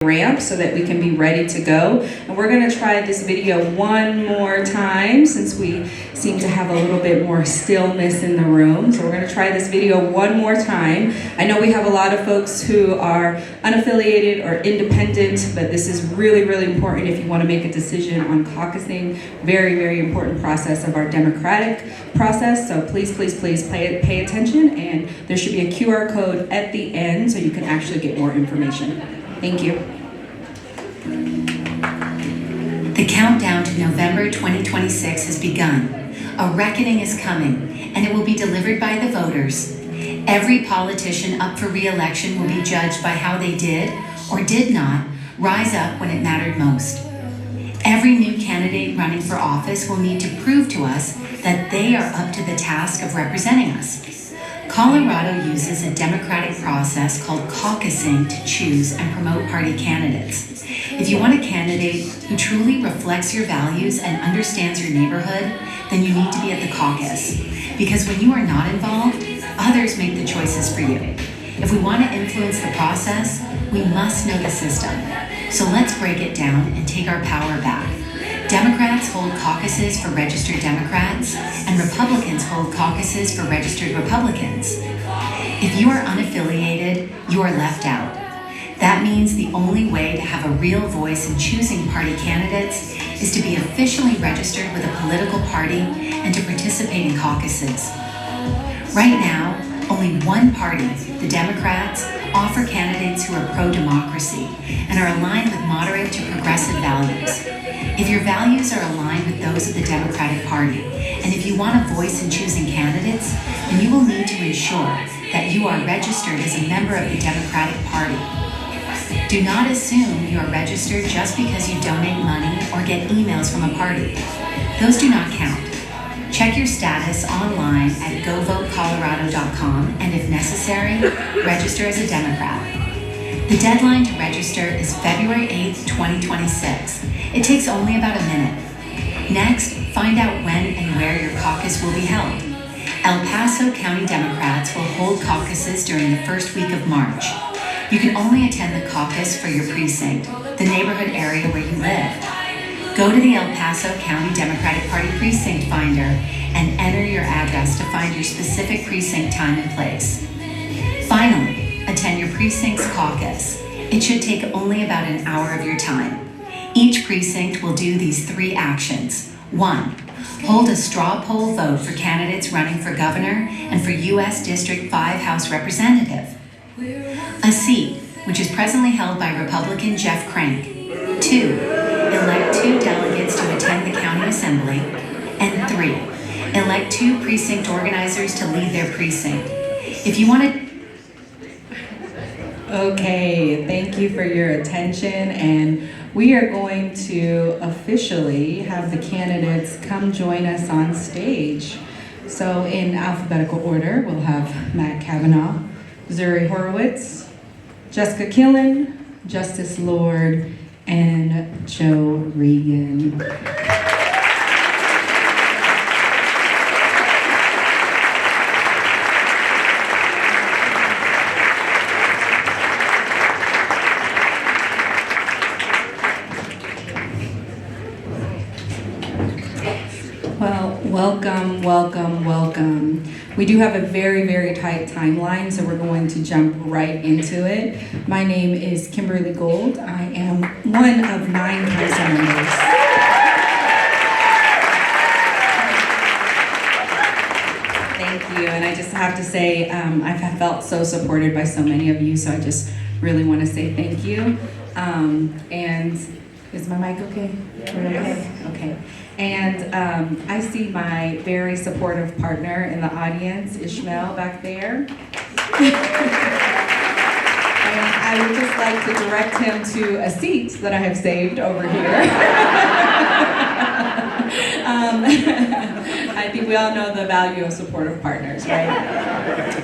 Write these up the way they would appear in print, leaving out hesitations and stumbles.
ramp so that we can be ready to go. And we're going to try this video one more time since we seem to have a little bit more stillness in the room. So we're going to try this video one more time. I know we have a lot of folks who are unaffiliated or independent, but this is really, really important if you want to make a decision on caucusing. Very, very important process of our democratic process. So please, please, please pay attention, and there should be a QR code at the end so you can actually get more information. Thank you. The countdown to November 2026 has begun. A reckoning is coming, and it will be delivered by the voters. Every politician up for re-election will be judged by how they did, or did not, rise up when it mattered most. Every new candidate running for office will need to prove to us that they are up to the task of representing us. Colorado uses a democratic process called caucusing to choose and promote party candidates. If you want a candidate who truly reflects your values and understands your neighborhood, then you need to be at the caucus. Because when you are not involved, others make the choices for you. If we want to influence the process, we must know the system. So let's break it down and take our power back. Democrats hold caucuses for registered Democrats, and Republicans hold caucuses for registered Republicans. If you are unaffiliated, you are left out. That means the only way to have a real voice in choosing party candidates is to be officially registered with a political party and to participate in caucuses. Right now, only one party, the Democrats, offer candidates who are pro-democracy and are aligned with moderate to progressive values. If your values are aligned with those of the Democratic Party, and if you want a voice in choosing candidates, then you will need to ensure that you are registered as a member of the Democratic Party. Do not assume you are registered just because you donate money or get emails from a party. Those do not count. Check your status online at govotecolorado.com, and if necessary, register as a Democrat. The deadline to register is February 8th, 2026. It takes only about a minute. Next, find out when and where your caucus will be held. El Paso County Democrats will hold caucuses during the first week of March. You can only attend the caucus for your precinct, the neighborhood area where you live. Go to the El Paso County Democratic Party Precinct Finder and enter your address to find your specific precinct time and place. Finally, attend your precinct's caucus. It should take only about an hour of your time. Each precinct will do these 3 actions. 1. Hold a straw poll vote for candidates running for governor and for U.S. District 5 House Representative. A seat, which is presently held by Republican Jeff Crank. 2. Elect 2 delegates to attend the county assembly. And 3. Elect 2 precinct organizers to lead their precinct. If you want to... Okay, thank you for your attention, and we are going to officially have the candidates come join us on stage. So in alphabetical order, we'll have Matt Kavanaugh, Zuri Horowitz, Jessica Killen, Justice Lord, and Joe Regan. Well, welcome, welcome, welcome. We do have a very, very tight timeline, so we're going to jump right into it. My name is Kimberly Gold. I am one of 9 council members. Thank you, and I just have to say, I've felt so supported by so many of you, so I just really want to say thank you. And is my mic okay? Yes. Okay. And I see my very supportive partner in the audience, Ishmael, back there. And I would just like to direct him to a seat that I have saved over here. I think we all know the value of supportive partners, right?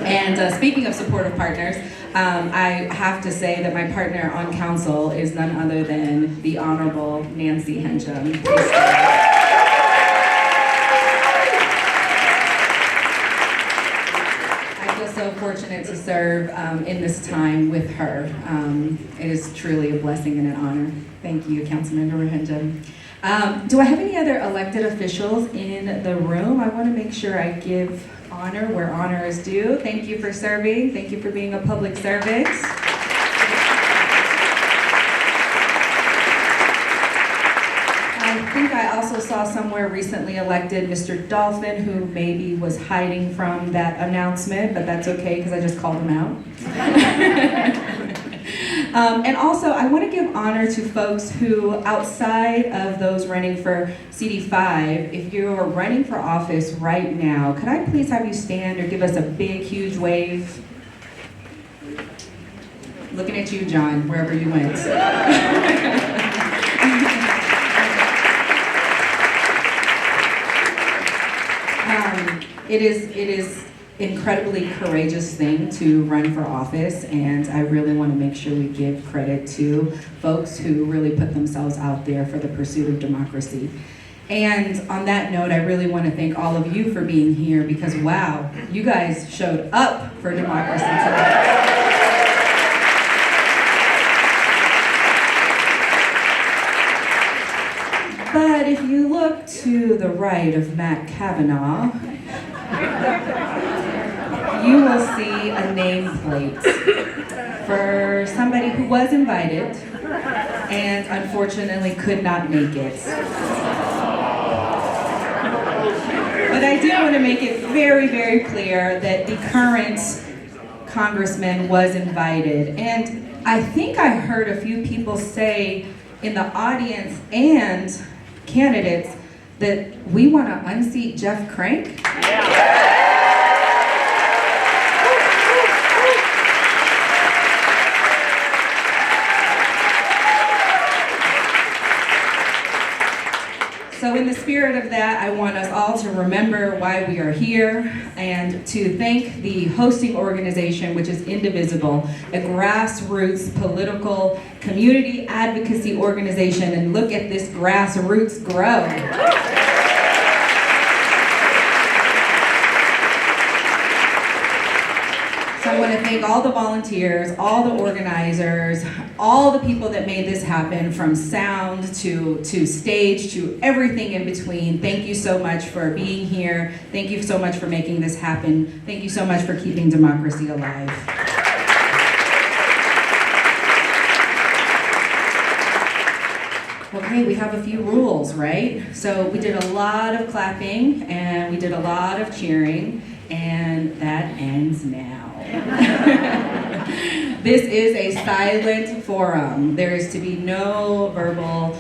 And speaking of supportive partners, I have to say that my partner on council is none other than the Honorable Nancy Hensham. I feel so so fortunate to serve in this time with her. It is truly a blessing and an honor. Thank you, Councilmember Rohinja. Do I have any other elected officials in the room? I want to make sure I give honor where honor is due. Thank you for serving. Thank you for being a public servant. I think I also saw somewhere recently elected Mr. Dolphin, who maybe was hiding from that announcement, but that's okay because I just called him out. And also, I want to give honor to folks who, outside of those running for CD5, if you're running for office right now, could I please have you stand or give us a big, huge wave? Looking at you, John, wherever you went. It is incredibly courageous thing to run for office, and I really want to make sure we give credit to folks who really put themselves out there for the pursuit of democracy. And on that note, I really want to thank all of you for being here because, wow, you guys showed up for democracy today. But if you look to the right of Matt Kavanaugh, you will see a nameplate for somebody who was invited and unfortunately could not make it. But I do want to make it very, very clear that the current congressman was invited. And I think I heard a few people say in the audience and candidates that we want to unseat Jeff Crank. So in the spirit of that, I want us all to remember why we are here and to thank the hosting organization, which is Indivisible, a grassroots political community advocacy organization. And look at this grassroots grow. So I want to thank all the volunteers, all the organizers, all the people that made this happen, from sound to stage to everything in between. Thank you so much for being here. Thank you so much for making this happen. Thank you so much for keeping democracy alive. Okay, we have a few rules, right? So we did a lot of clapping and we did a lot of cheering, and that ends now. This is a silent forum. There is to be no verbal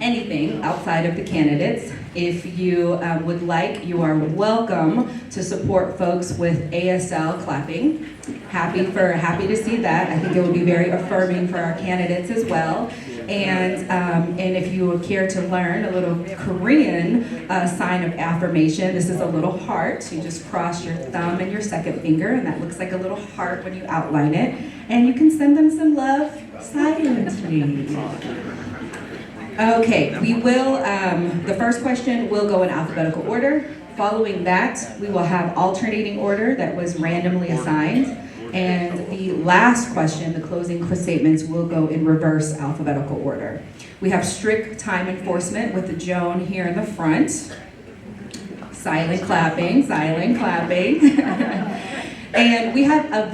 anything outside of the candidates. If you would like, you are welcome to support folks with ASL clapping. Happy to see that. I think it will be very affirming for our candidates as well. And if you would care to learn a little Korean sign of affirmation, this is a little heart. You just cross your thumb and your second finger, and that looks like a little heart when you outline it. And you can send them some love silently. Okay, we will, the first question will go in alphabetical order. Following that, we will have alternating order that was randomly assigned. And the last question, the closing statements, will go in reverse alphabetical order. We have strict time enforcement with the Joan here in the front. Silent clapping, silent clapping. And we have a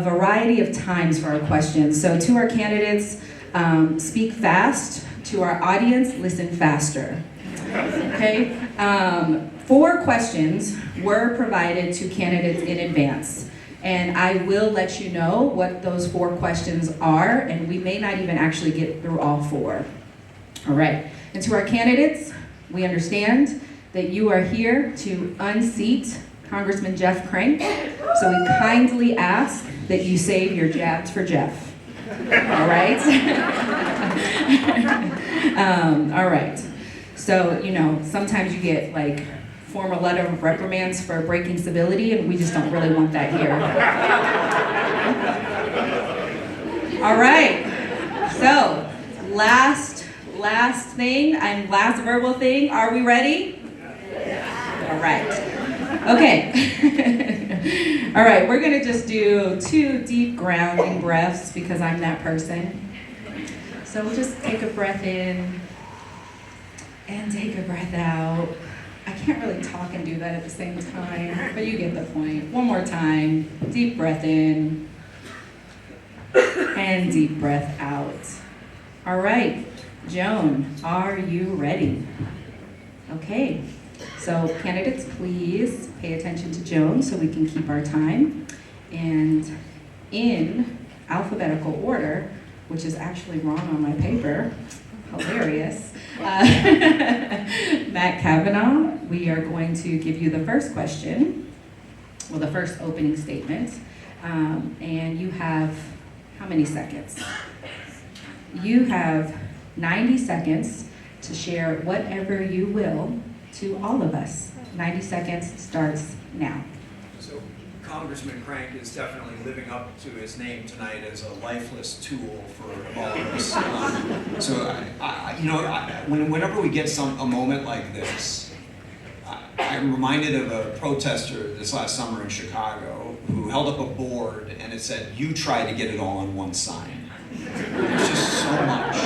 variety of times for our questions. So to our candidates, speak fast. To our audience, listen faster. Okay? 4 questions were provided to candidates in advance. And I will let you know what those 4 questions are, and we may not even actually get through all 4. All right. And to our candidates, we understand that you are here to unseat Congressman Jeff Crank. So we kindly ask that you save your jabs for Jeff. All right? All right. So, you know, sometimes you get like formal letter of reprimands for breaking civility, and we just don't really want that here. All right. So, last thing and last verbal thing. Are we ready? All right. Okay. All right, we're gonna just do 2 deep grounding breaths because I'm that person. So we'll just take a breath in and take a breath out. I can't really talk and do that at the same time, but you get the point. One more time, deep breath in and deep breath out. All right, Joan, are you ready? Okay, so candidates, please pay attention to Joan so we can keep our time. And in alphabetical order, which is actually wrong on my paper, hilarious, Matt Kavanaugh, we are going to give you the first question, well, the first opening statement, and you have, how many seconds? You have 90 seconds to share whatever you will to all of us. 90 seconds starts now. So Congressman Crank is definitely living up to his name tonight as a lifeless tool for all of us. Whenever we get a moment like this, I'm reminded of a protester this last summer in Chicago who held up a board and it said, "You try to get it all on one sign." There's just so much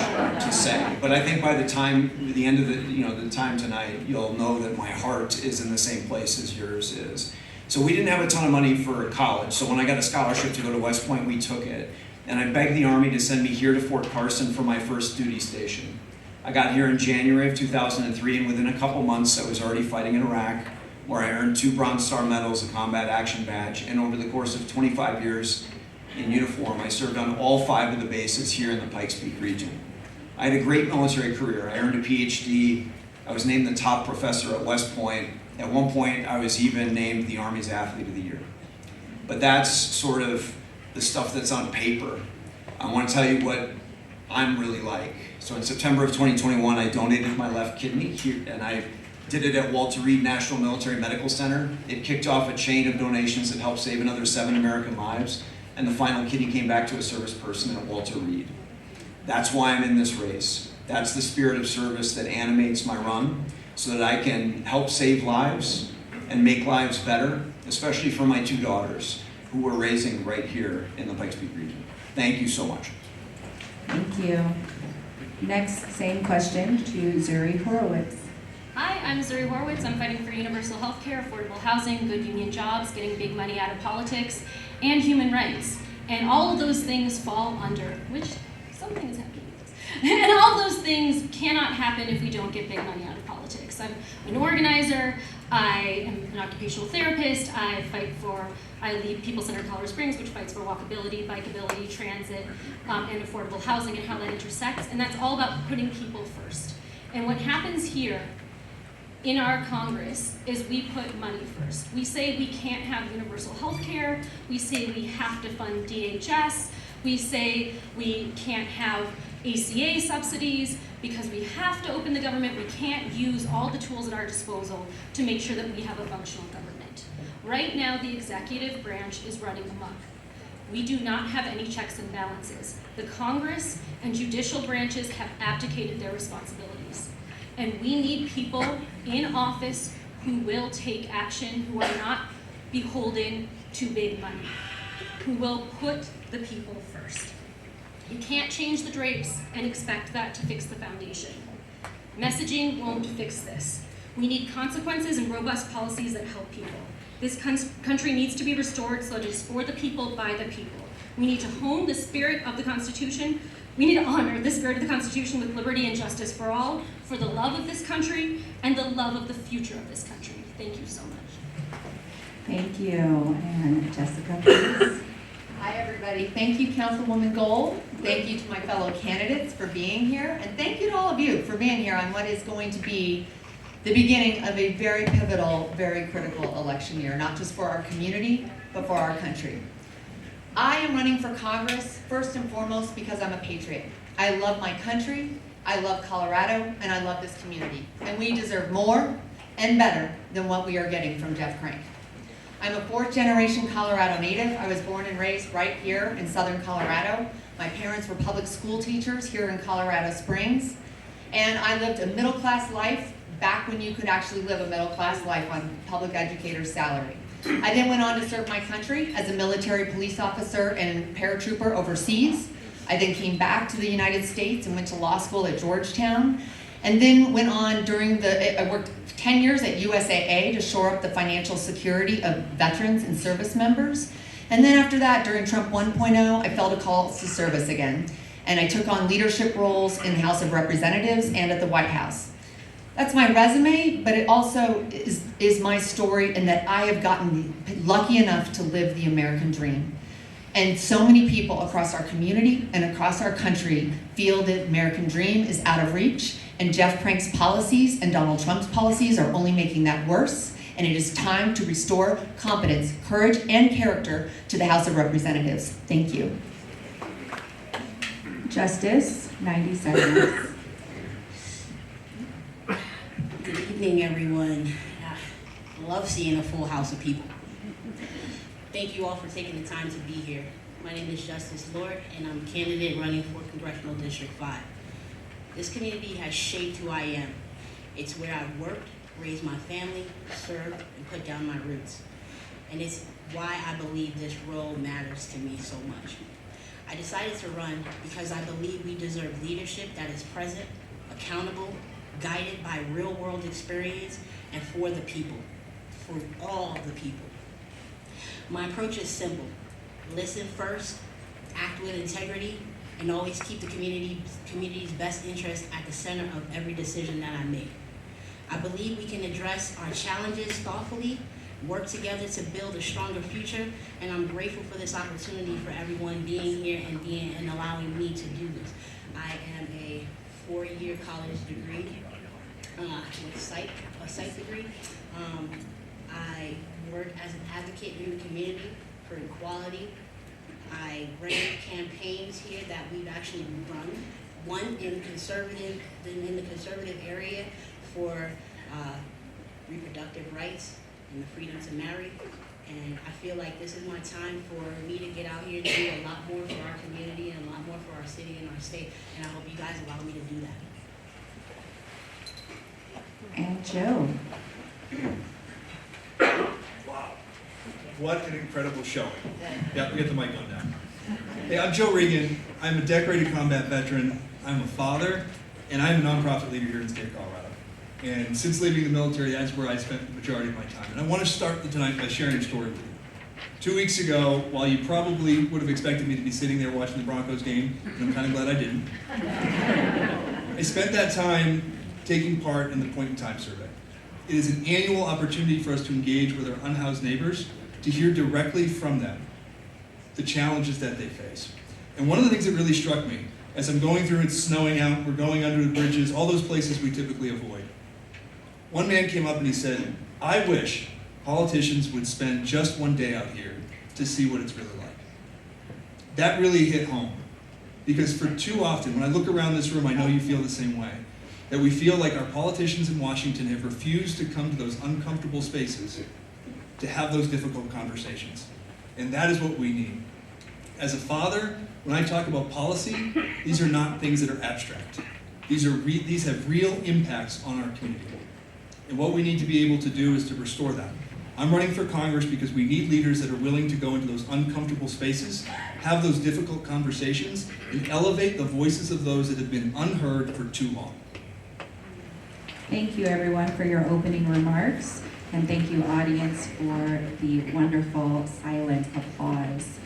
to say, but I think by the end of the time tonight, you'll know that my heart is in the same place as yours is. So we didn't have a ton of money for college, so when I got a scholarship to go to West Point, we took it. And I begged the Army to send me here to Fort Carson for my first duty station. I got here in January of 2003, and within a couple months, I was already fighting in Iraq, where I earned 2 Bronze Star medals, a combat action badge, and over the course of 25 years in uniform, I served on all 5 of the bases here in the Pikes Peak region. I had a great military career. I earned a PhD. I was named the top professor at West Point. At one point, I was even named the Army's Athlete of the Year. But that's sort of the stuff that's on paper. I want to tell you what I'm really like. So in September of 2021, I donated my left kidney here, and I did it at Walter Reed National Military Medical Center. It kicked off a chain of donations that helped save another 7 American lives, and the final kidney came back to a service person at Walter Reed. That's why I'm in this race. That's the spirit of service that animates my run, so that I can help save lives and make lives better, especially for my 2 daughters, who we're raising right here in the Pikes Peak region. Thank you so much. Thank you. Next, same question to Zuri Horowitz. Hi, I'm Zuri Horowitz. I'm fighting for universal health care, affordable housing, good union jobs, getting big money out of politics, and human rights. And all of those things fall under, which something is happening with this. And all those things cannot happen if we don't get big money out of politics. I'm an organizer, I am an occupational therapist, I lead People Centered Colorado Springs, which fights for walkability, bikeability, transit, and affordable housing and how that intersects. And that's all about putting people first. And what happens here in our Congress is we put money first. We say we can't have universal health care. We say we have to fund DHS. We say we can't have ACA subsidies because we have to open the government. We can't use all the tools at our disposal to make sure that we have a functional government. Right now, the executive branch is running amok. We do not have any checks and balances. The Congress and judicial branches have abdicated their responsibilities. And we need people in office who will take action, who are not beholden to big money, who will put the people first. You can't change the drapes and expect that to fix the foundation. Messaging won't fix this. We need consequences and robust policies that help people. This country needs to be restored so it is for the people, by the people. We need to hone the spirit of the Constitution. We need to honor the spirit of the Constitution with liberty and justice for all, for the love of this country and the love of the future of this country. Thank you so much. Thank you. And Jessica, please. Hi, everybody. Thank you, Councilwoman Gold. Thank you to my fellow candidates for being here. And thank you to all of you for being here on what is going to be the beginning of a very pivotal, very critical election year, not just for our community, but for our country. I am running for Congress first and foremost because I'm a patriot. I love my country, I love Colorado, and I love this community. And we deserve more and better than what we are getting from Jeff Crank. I'm a 4th-generation Colorado native. I was born and raised right here in southern Colorado. My parents were public school teachers here in Colorado Springs. And I lived a middle-class life back when you could actually live a middle-class life on public educator's salary. I then went on to serve my country as a military police officer and paratrooper overseas. I then came back to the United States and went to law school at Georgetown, and then went on I worked 10 years at USAA to shore up the financial security of veterans and service members. And then after that, during Trump 1.0, I felt a call to service again. And I took on leadership roles in the House of Representatives and at the White House. That's my resume, but it also is my story in that I have gotten lucky enough to live the American dream. And so many people across our community and across our country feel the American dream is out of reach, and Jeff Prank's policies and Donald Trump's policies are only making that worse. And it is time to restore competence, courage, and character to the House of Representatives. Thank you. Justice, 90 seconds. Good evening, everyone. I love seeing a full house of people. Thank you all for taking the time to be here. My name is Justice Lord, and I'm a candidate running for Congressional District 5. This community has shaped who I am. It's where I've worked, raised my family, served, and put down my roots. And it's why I believe this role matters to me so much. I decided to run because I believe we deserve leadership that is present, accountable, guided by real-world experience, and for the people, for all the people. My approach is simple. Listen first, act with integrity, and always keep the community's best interest at the center of every decision that I make. I believe we can address our challenges thoughtfully, work together to build a stronger future, and I'm grateful for this opportunity for everyone being here and allowing me to do this. I am a 4-year college degree with a psych degree. I work as an advocate in the community for equality. I ran campaigns here that we've actually run. One in the conservative area for reproductive rights and the freedom to marry. And I feel like this is my time for me to get out here and do a lot more for our community and a lot more for our city and our state. And I hope you guys allow me to do that. And Joe. Wow. What an incredible showing. Yeah, we get the mic on now. Hey, I'm Joe Regan. I'm a decorated combat veteran. I'm a father, and I'm a nonprofit leader here in the state of Colorado. And since leaving the military, that's where I spent the majority of my time. And I want to start tonight by sharing a story with you. 2 weeks ago, while you probably would have expected me to be sitting there watching the Broncos game, and I'm kind of glad I didn't, I spent that time taking part in the Point in Time survey. It is an annual opportunity for us to engage with our unhoused neighbors, to hear directly from them the challenges that they face. And one of the things that really struck me, as I'm going through, it's snowing out, we're going under the bridges, all those places we typically avoid. One man came up and he said, I wish politicians would spend just one day out here to see what it's really like. That really hit home. Because for too often, when I look around this room, I know you feel the same way, that we feel like our politicians in Washington have refused to come to those uncomfortable spaces to have those difficult conversations. And that is what we need. As a father, when I talk about policy, these are not things that are abstract. These have real impacts on our community. And what we need to be able to do is to restore that. I'm running for Congress because we need leaders that are willing to go into those uncomfortable spaces, have those difficult conversations, and elevate the voices of those that have been unheard for too long. Thank you, everyone, for your opening remarks. And thank you, audience, for the wonderful silent applause.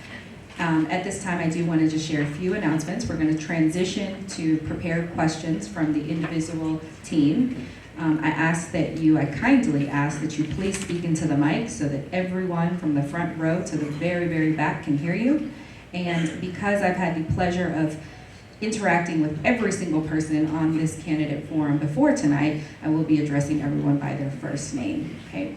At this time, I do want to just share a few announcements. We're going to transition to prepared questions from the Indivisible team. I kindly ask that you please speak into the mic so that everyone from the front row to the very, very back can hear you. And because I've had the pleasure of interacting with every single person on this candidate forum before tonight, I will be addressing everyone by their first name, okay?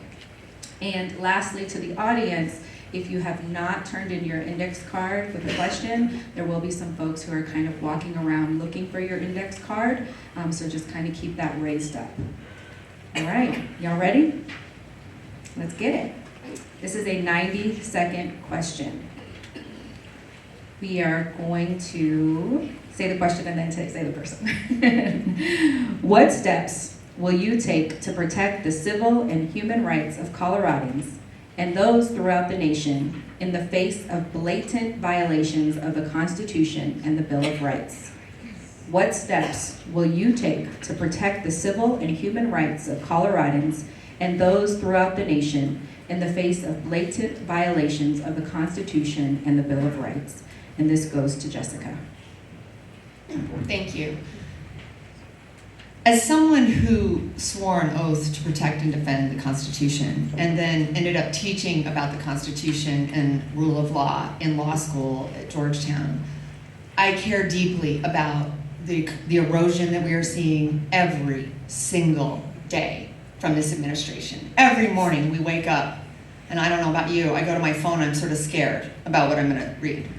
And lastly, to the audience, if you have not turned in your index card with a question, there will be some folks who are kind of walking around looking for your index card, so just kind of keep that raised up. All right, y'all ready? Let's get it. This is a 90-second question. We are going to say the question and then say the person. What steps will you take to protect the civil and human rights of Coloradans and those throughout the nation in the face of blatant violations of the Constitution and the Bill of Rights? What steps will you take to protect the civil and human rights of Coloradans and those throughout the nation in the face of blatant violations of the Constitution and the Bill of Rights? And this goes to Jessica. Thank you. As someone who swore an oath to protect and defend the Constitution and then ended up teaching about the Constitution and rule of law in law school at Georgetown, I care deeply about the erosion that we are seeing every single day from this administration. Every morning we wake up, and I don't know about you, I go to my phone, I'm sort of scared about what I'm gonna read.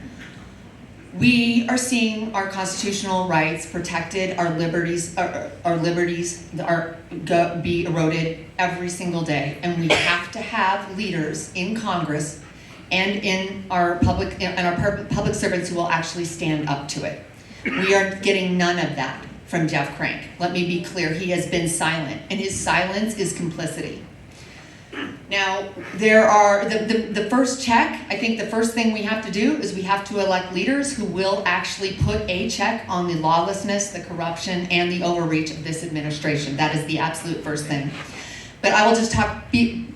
We are seeing our constitutional rights protected, our liberties be eroded every single day, and we have to have leaders in Congress and in our public servants who will actually stand up to it. We are getting none of that from Jeff Crank. Let me be clear, he has been silent, and his silence is complicity. Now, there are, the first check, I think the first thing we have to do is we have to elect leaders who will actually put a check on the lawlessness, the corruption, and the overreach of this administration. That is the absolute first thing. But I will just talk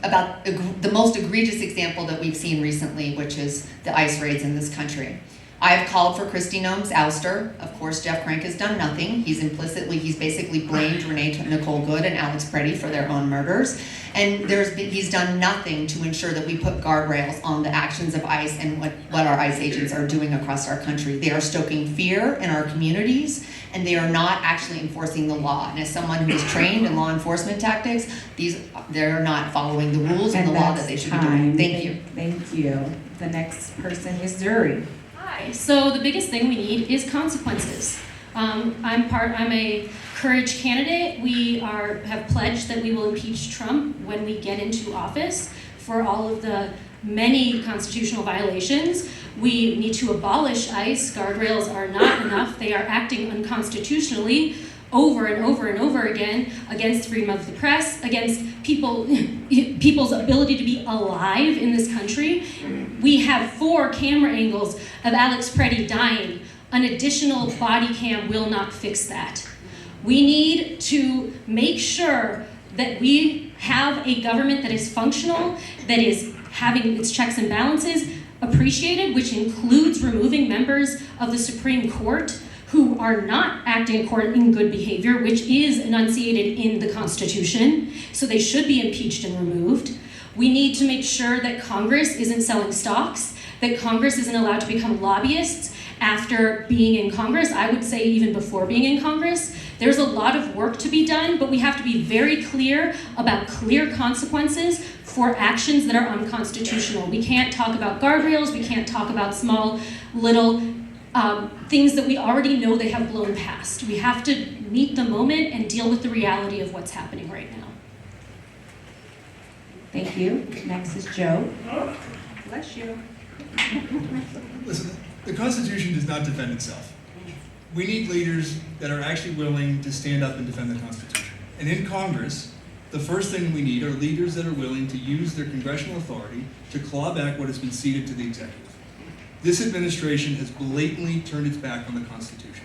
about the most egregious example that we've seen recently, which is the ICE raids in this country. I have called for Kristi Noem's ouster. Of course, Jeff Crank has done nothing. He's basically blamed Renee Nicole Good and Alex Preddy for their own murders. And he's done nothing to ensure that we put guardrails on the actions of ICE and what our ICE agents are doing across our country. They are stoking fear in our communities, and they are not actually enforcing the law. And as someone who is trained in law enforcement tactics, they're not following the rules and the law that they should be doing. Thank you. Thank you. The next person is Zuri. Hi. So the biggest thing we need is consequences. I'm a Courage candidate. We have pledged that we will impeach Trump when we get into office for all of the many constitutional violations. We need to abolish ICE. Guardrails are not enough. They are acting unconstitutionally over and over and over again against freedom of the press, against people's ability to be alive in this country. We have 4 camera angles of Alex Preddy dying. An additional body cam will not fix that. We need to make sure that we have a government that is functional, that is having its checks and balances appreciated, which includes removing members of the Supreme Court who are not acting according in good behavior, which is enunciated in the Constitution, so they should be impeached and removed. We need to make sure that Congress isn't selling stocks, that Congress isn't allowed to become lobbyists after being in Congress. I would say even before being in Congress. There's a lot of work to be done, but we have to be very clear about clear consequences for actions that are unconstitutional. We can't talk about guardrails, we can't talk about small little things that we already know they have blown past. We have to meet the moment and deal with the reality of what's happening right now. Thank you. Next is Joe. Bless you. Listen, the Constitution does not defend itself. We need leaders that are actually willing to stand up and defend the Constitution. And in Congress, the first thing we need are leaders that are willing to use their congressional authority to claw back what has been ceded to the executive. This administration has blatantly turned its back on the Constitution.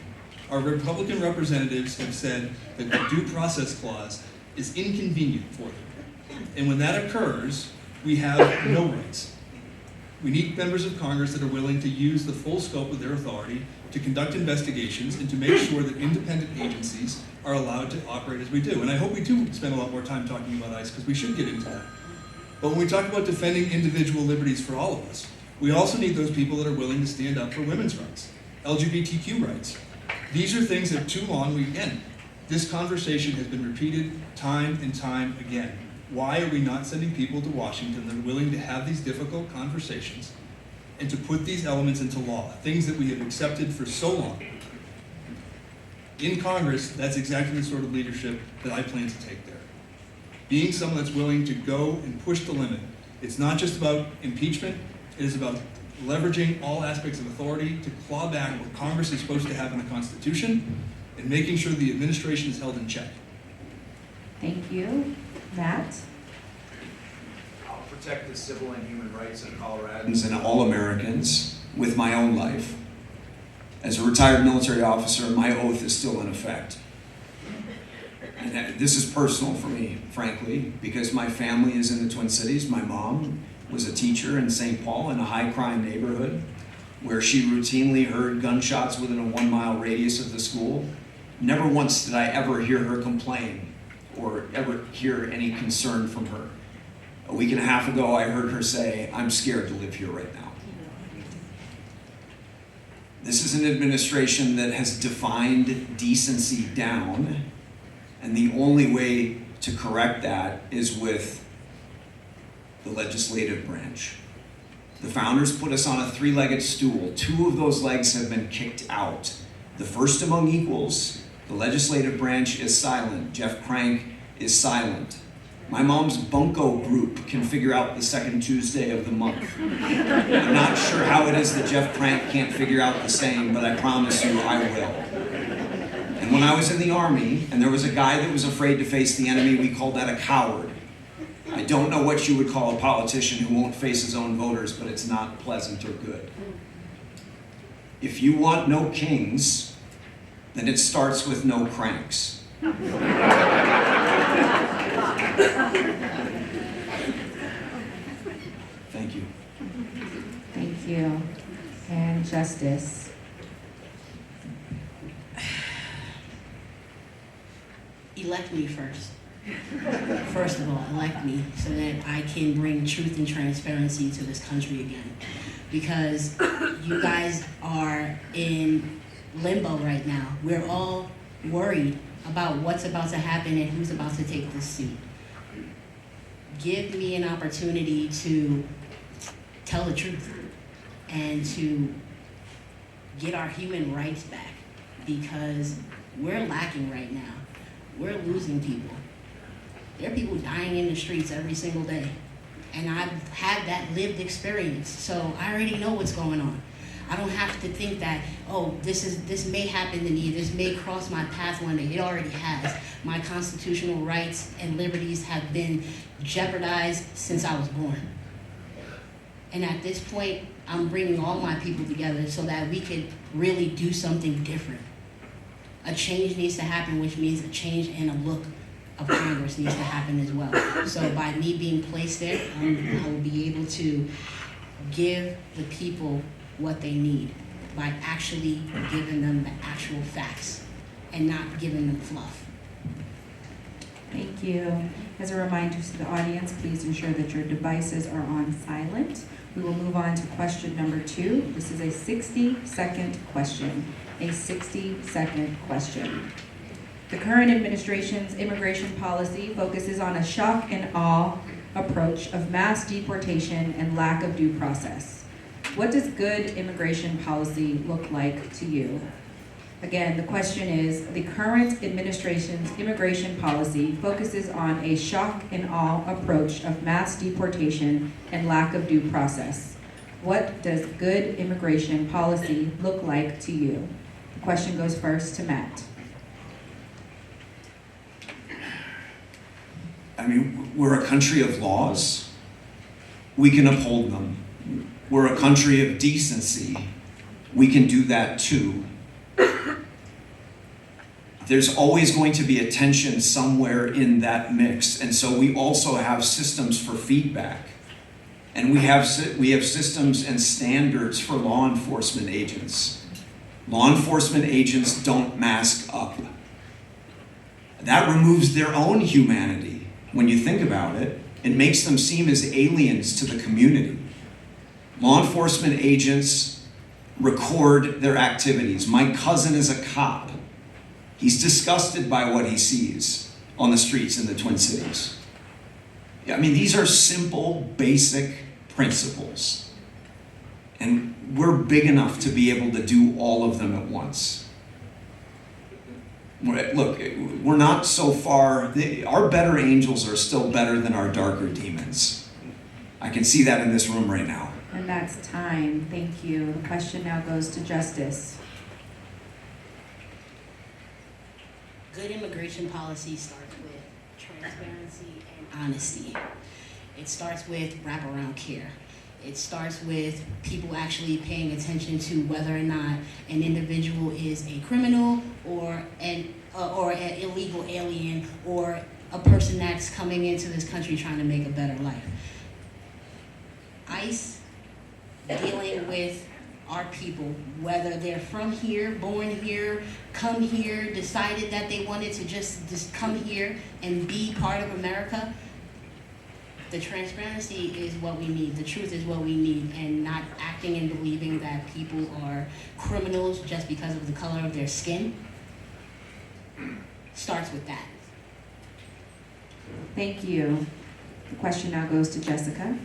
Our Republican representatives have said that the due process clause is inconvenient for them. And when that occurs, we have no rights. We need members of Congress that are willing to use the full scope of their authority to conduct investigations and to make sure that independent agencies are allowed to operate as we do. And I hope we do spend a lot more time talking about ICE, because we should get into that. But when we talk about defending individual liberties for all of us, we also need those people that are willing to stand up for women's rights, LGBTQ rights. These are things that too long this conversation has been repeated time and time again. Why are we not sending people to Washington that are willing to have these difficult conversations and to put these elements into law, things that we have accepted for so long? In Congress, that's exactly the sort of leadership that I plan to take there. Being someone that's willing to go and push the limit. It's not just about impeachment, it is about leveraging all aspects of authority to claw back what Congress is supposed to have in the Constitution and making sure the administration is held in check. Thank you. Matt? protect the civil and human rights of Coloradans and all Americans with my own life. As a retired military officer, my oath is still in effect. And this is personal for me, frankly, because my family is in the Twin Cities. My mom was a teacher in St. Paul in a high-crime neighborhood where she routinely heard gunshots within a 1-mile radius of the school. Never once did I ever hear her complain or ever hear any concern from her. A week and a half ago, I heard her say, "I'm scared to live here right now." This is an administration that has defined decency down, and the only way to correct that is with the legislative branch. The founders put us on a 3-legged stool. 2 of those legs have been kicked out. The first among equals, the legislative branch is silent. Jeff Crank is silent. My mom's bunco group can figure out the second Tuesday of the month. I'm not sure how it is that Jeff Crank can't figure out the same, but I promise you I will. And when I was in the Army, and there was a guy that was afraid to face the enemy, we called that a coward. I don't know what you would call a politician who won't face his own voters, but it's not pleasant or good. If you want no kings, then it starts with no cranks. Thank you. Thank you. And Justice. Elect me first. First of all, elect me so that I can bring truth and transparency to this country again. Because you guys are in limbo right now. We're all worried about what's about to happen and who's about to take this seat. Give me an opportunity to tell the truth and to get our human rights back, because we're lacking right now. We're losing people. There are people dying in the streets every single day. And I've had that lived experience, so I already know what's going on. I don't have to think that, oh, this may happen to me, this may cross my path one day. It already has. My constitutional rights and liberties have been jeopardized since I was born. And at this point, I'm bringing all my people together so that we could really do something different. A change needs to happen, which means a change in a look of Congress needs to happen as well. So by me being placed there, I will be able to give the people what they need by actually giving them the actual facts and not giving them fluff. Thank you. As a reminder to the audience, please ensure that your devices are on silent. We will move on to question number 2. This is a 60-second question. A 60-second question. The current administration's immigration policy focuses on a shock and awe approach of mass deportation and lack of due process. What does good immigration policy look like to you? Again, the question is, the current administration's immigration policy focuses on a shock and awe approach of mass deportation and lack of due process. What does good immigration policy look like to you? The question goes first to Matt. I mean, we're a country of laws. We can uphold them. We're a country of decency. We can do that too. There's always going to be a tension somewhere in that mix, and so we also have systems for feedback. And we have systems and standards for law enforcement agents. Law enforcement agents don't mask up. That removes their own humanity. When you think about it, it makes them seem as aliens to the community. Law enforcement agents record their activities. My cousin is a cop. He's disgusted by what he sees on the streets in the Twin Cities. Yeah, I mean, these are simple, basic principles. And we're big enough to be able to do all of them at once. Look, we're not so far. Our better angels are still better than our darker demons. I can see that in this room right now. And that's time. Thank you. The question now goes to Justice. Good immigration policy starts with transparency and honesty. It starts with wraparound care. It starts with people actually paying attention to whether or not an individual is a criminal or an illegal alien or a person that's coming into this country trying to make a better life. ICE dealing with our people, whether they're from here, born here, come here, decided that they wanted to just come here and be part of America. The transparency is what we need. The truth is what we need, and not acting and believing that people are criminals just because of the color of their skin. Starts with that. Thank you. The question now goes to Jessica.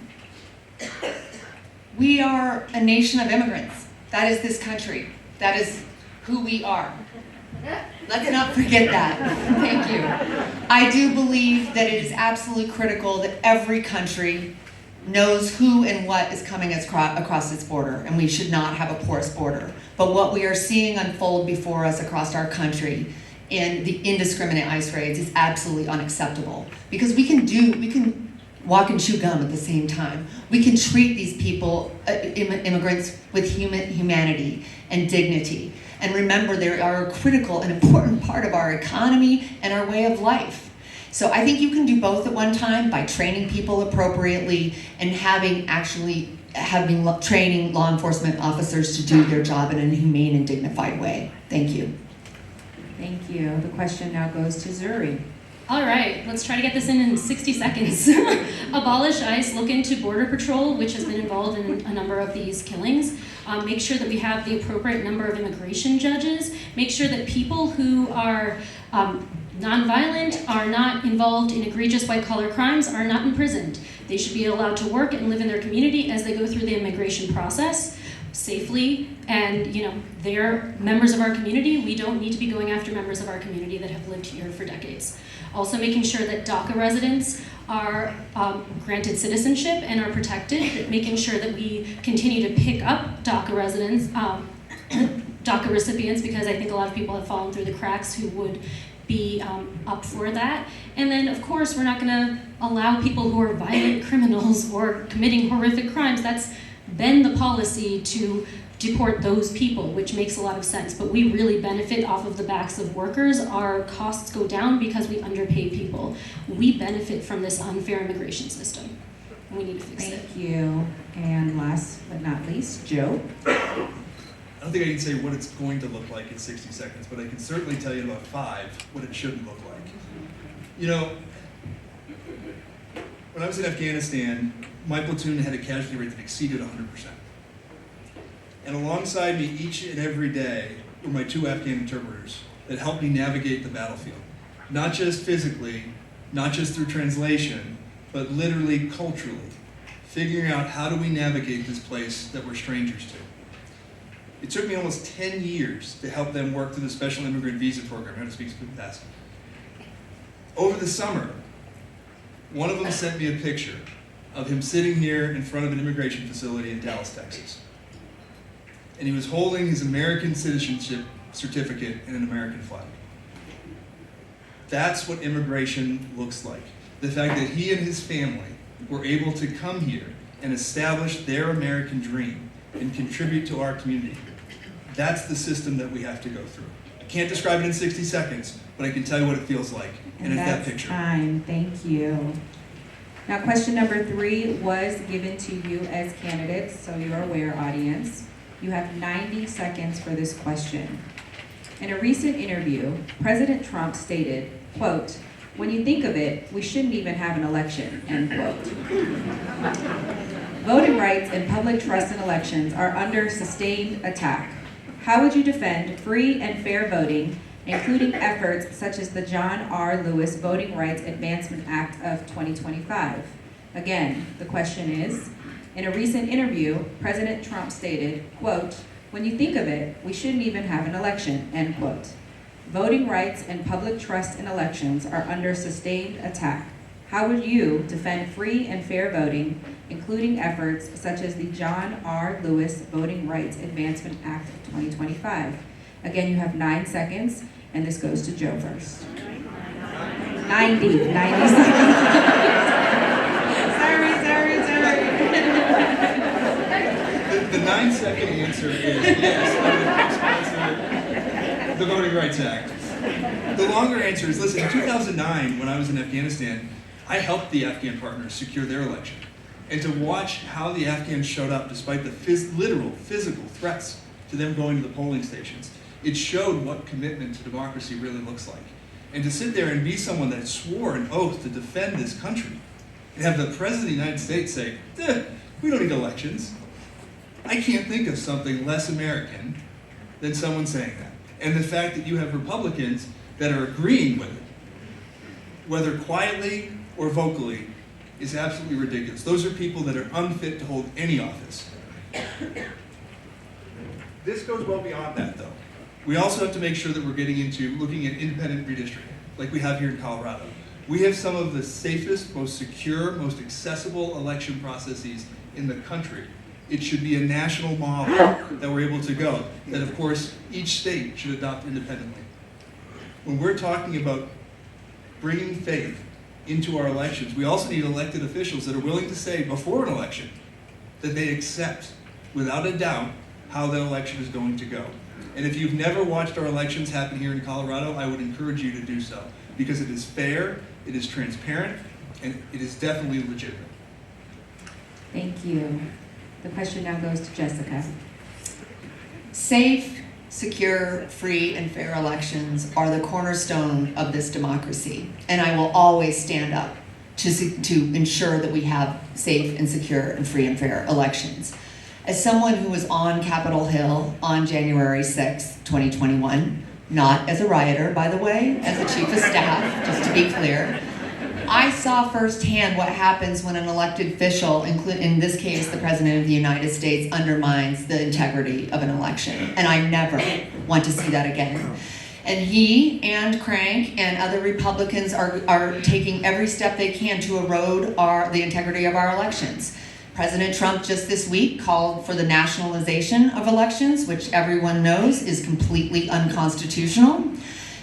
We are a nation of immigrants. That is this country. That is who we are. Let's not forget that. Thank you. I do believe that it is absolutely critical that every country knows who and what is coming across its border, and we should not have a porous border. But what we are seeing unfold before us across our country in the indiscriminate ICE raids is absolutely unacceptable. Because we can walk and chew gum at the same time. We can treat these people, immigrants, with humanity and dignity. And remember, they are a critical and important part of our economy and our way of life. So I think you can do both at one time by training people appropriately and having training law enforcement officers to do their job in a humane and dignified way. Thank you. Thank you. The question now goes to Zuri. All right, let's try to get this in 60 seconds. Abolish ICE, look into Border Patrol, which has been involved in a number of these killings. Make sure that we have the appropriate number of immigration judges. Make sure that people who are nonviolent, are not involved in egregious white-collar crimes, are not imprisoned. They should be allowed to work and live in their community as they go through the immigration process safely, and they're members of our community. We don't need to be going after members of our community that have lived here for decades. Also making sure that DACA residents are granted citizenship and are protected, making sure that we continue to pick up DACA residents, DACA recipients, because I think a lot of people have fallen through the cracks who would be up for that. And then, of course, we're not gonna allow people who are violent criminals or committing horrific crimes. That's been the policy to deport those people, which makes a lot of sense. But we really benefit off of the backs of workers. Our costs go down because we underpay people. We benefit from this unfair immigration system. And we need to fix it. Thank you. And last but not least, Joe. I don't think I can say what it's going to look like in 60 seconds, but I can certainly tell you in about 5 what it shouldn't look like. When I was in Afghanistan, my platoon had a casualty rate that exceeded 100%. And alongside me each and every day were my 2 Afghan interpreters that helped me navigate the battlefield. Not just physically, not just through translation, but literally culturally, figuring out how do we navigate this place that we're strangers to. It took me almost 10 years to help them work through the special immigrant visa program, how to speak fast. Over the summer, one of them sent me a picture of him sitting here in front of an immigration facility in Dallas, Texas. And he was holding his American citizenship certificate and an American flag. That's what immigration looks like. The fact that he and his family were able to come here and establish their American dream and contribute to our community. That's the system that we have to go through. I can't describe it in 60 seconds, but I can tell you what it feels like. And it's that picture. Time. Thank you. Now, question number 3 was given to you as candidates, so you're aware, audience. You have 90 seconds for this question. In a recent interview, President Trump stated, quote, "When you think of it, we shouldn't even have an election," end quote. Voting rights and public trust in elections are under sustained attack. How would you defend free and fair voting, including efforts such as the John R. Lewis Voting Rights Advancement Act of 2025? Again, the question is, in a recent interview, President Trump stated, quote, "When you think of it, we shouldn't even have an election," end quote. Voting rights and public trust in elections are under sustained attack. How would you defend free and fair voting, including efforts such as the John R. Lewis Voting Rights Advancement Act of 2025? Again, you have 9 seconds, and this goes to Joe first. 90 seconds. Sorry. The 9-second answer is yes, I would sponsor the Voting Rights Act. The longer answer is, listen, in 2009, when I was in Afghanistan, I helped the Afghan partners secure their election. And to watch how the Afghans showed up despite the literal physical threats to them going to the polling stations, it showed what commitment to democracy really looks like. And to sit there and be someone that swore an oath to defend this country, and have the President of the United States say, we don't need elections. I can't think of something less American than someone saying that. And the fact that you have Republicans that are agreeing with it, whether quietly or vocally, is absolutely ridiculous. Those are people that are unfit to hold any office. This goes well beyond that, though. We also have to make sure that we're getting into looking at independent redistricting, like we have here in Colorado. We have some of the safest, most secure, most accessible election processes in the country. It should be a national model that we're able to go, that of course each state should adopt independently. When we're talking about bringing faith into our elections, we also need elected officials that are willing to say before an election that they accept, without a doubt, how that election is going to go. And if you've never watched our elections happen here in Colorado, I would encourage you to do so, because it is fair, it is transparent, and it is definitely legitimate. Thank you. The question now goes to Jessica. Safe, secure, free, and fair elections are the cornerstone of this democracy, and I will always stand up to ensure that we have safe and secure and free and fair elections. As someone who was on Capitol Hill on January 6, 2021, not as a rioter, by the way, as the chief of staff, just to be clear, I saw firsthand what happens when an elected official, in this case the President of the United States, undermines the integrity of an election. And I never want to see that again. And he and Crank and other Republicans are taking every step they can to erode the integrity of our elections. President Trump just this week called for the nationalization of elections, which everyone knows is completely unconstitutional.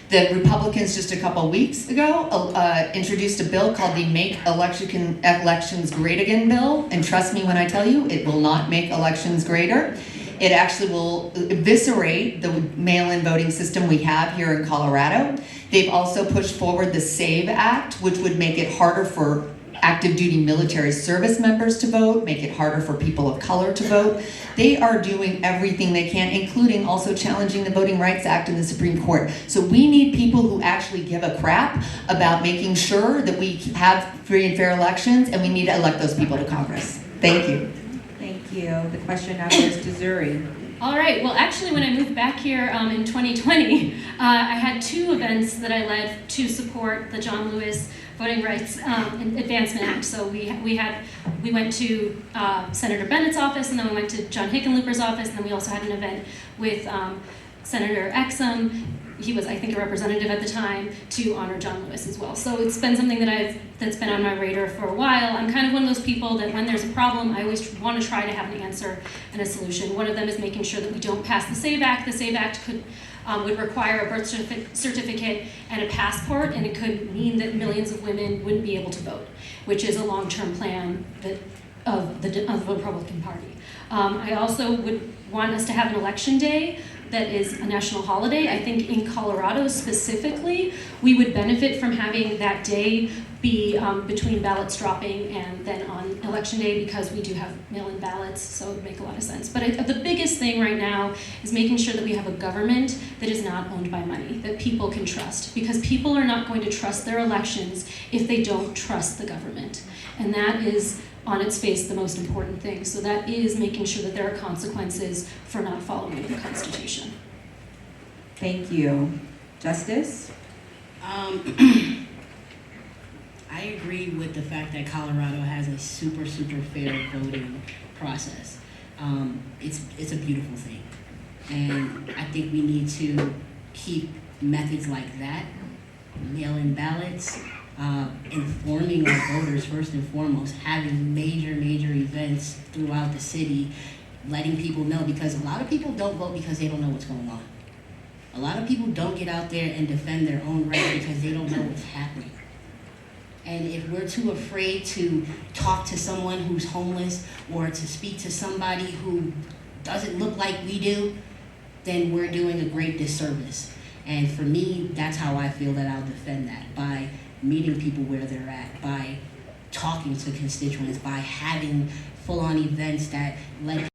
The Republicans just a couple weeks ago introduced a bill called the Make Elections Great Again bill, and trust me when I tell you, it will not make elections greater. It actually will eviscerate the mail-in voting system we have here in Colorado. They've also pushed forward the SAVE Act, which would make it harder for active duty military service members to vote, make it harder for people of color to vote. They are doing everything they can, including also challenging the Voting Rights Act in the Supreme Court. So we need people who actually give a crap about making sure that we have free and fair elections, and we need to elect those people to Congress. Thank you. Thank you. The question now goes to Zuri. All right, well actually when I moved back here in 2020, I had 2 events that I led to support the John Lewis Voting Rights Advancement Act. So we went to Senator Bennett's office, and then we went to John Hickenlooper's office, and then we also had an event with Senator Exum. He was, I think, a representative at the time, to honor John Lewis as well. So it's been something that's been on my radar for a while. I'm kind of one of those people that when there's a problem, I always want to try to have an answer and a solution. One of them is making sure that we don't pass the SAVE Act. The SAVE Act would require a birth certificate and a passport, and it could mean that millions of women wouldn't be able to vote, which is a long-term plan of the Republican Party. I also would want us to have an election day that is a national holiday. I think in Colorado specifically, we would benefit from having that day be between ballots dropping and then on election day, because we do have mail-in ballots, so it would make a lot of sense. But the biggest thing right now is making sure that we have a government that is not owned by money, that people can trust, because people are not going to trust their elections if they don't trust the government. And that is, on its face, the most important thing. So that is making sure that there are consequences for not following the Constitution. Thank you. Justice? I agree with the fact that Colorado has a super fair voting process. It's a beautiful thing. And I think we need to keep methods like that, mail-in ballots, informing our voters first and foremost, having major events throughout the city, letting people know, because a lot of people don't vote because they don't know what's going on. A lot of people don't get out there and defend their own rights because they don't know what's happening. And if we're too afraid to talk to someone who's homeless or to speak to somebody who doesn't look like we do, then we're doing a great disservice. And for me, that's how I feel that I'll defend that, by meeting people where they're at, by talking to constituents, by having full-on events that let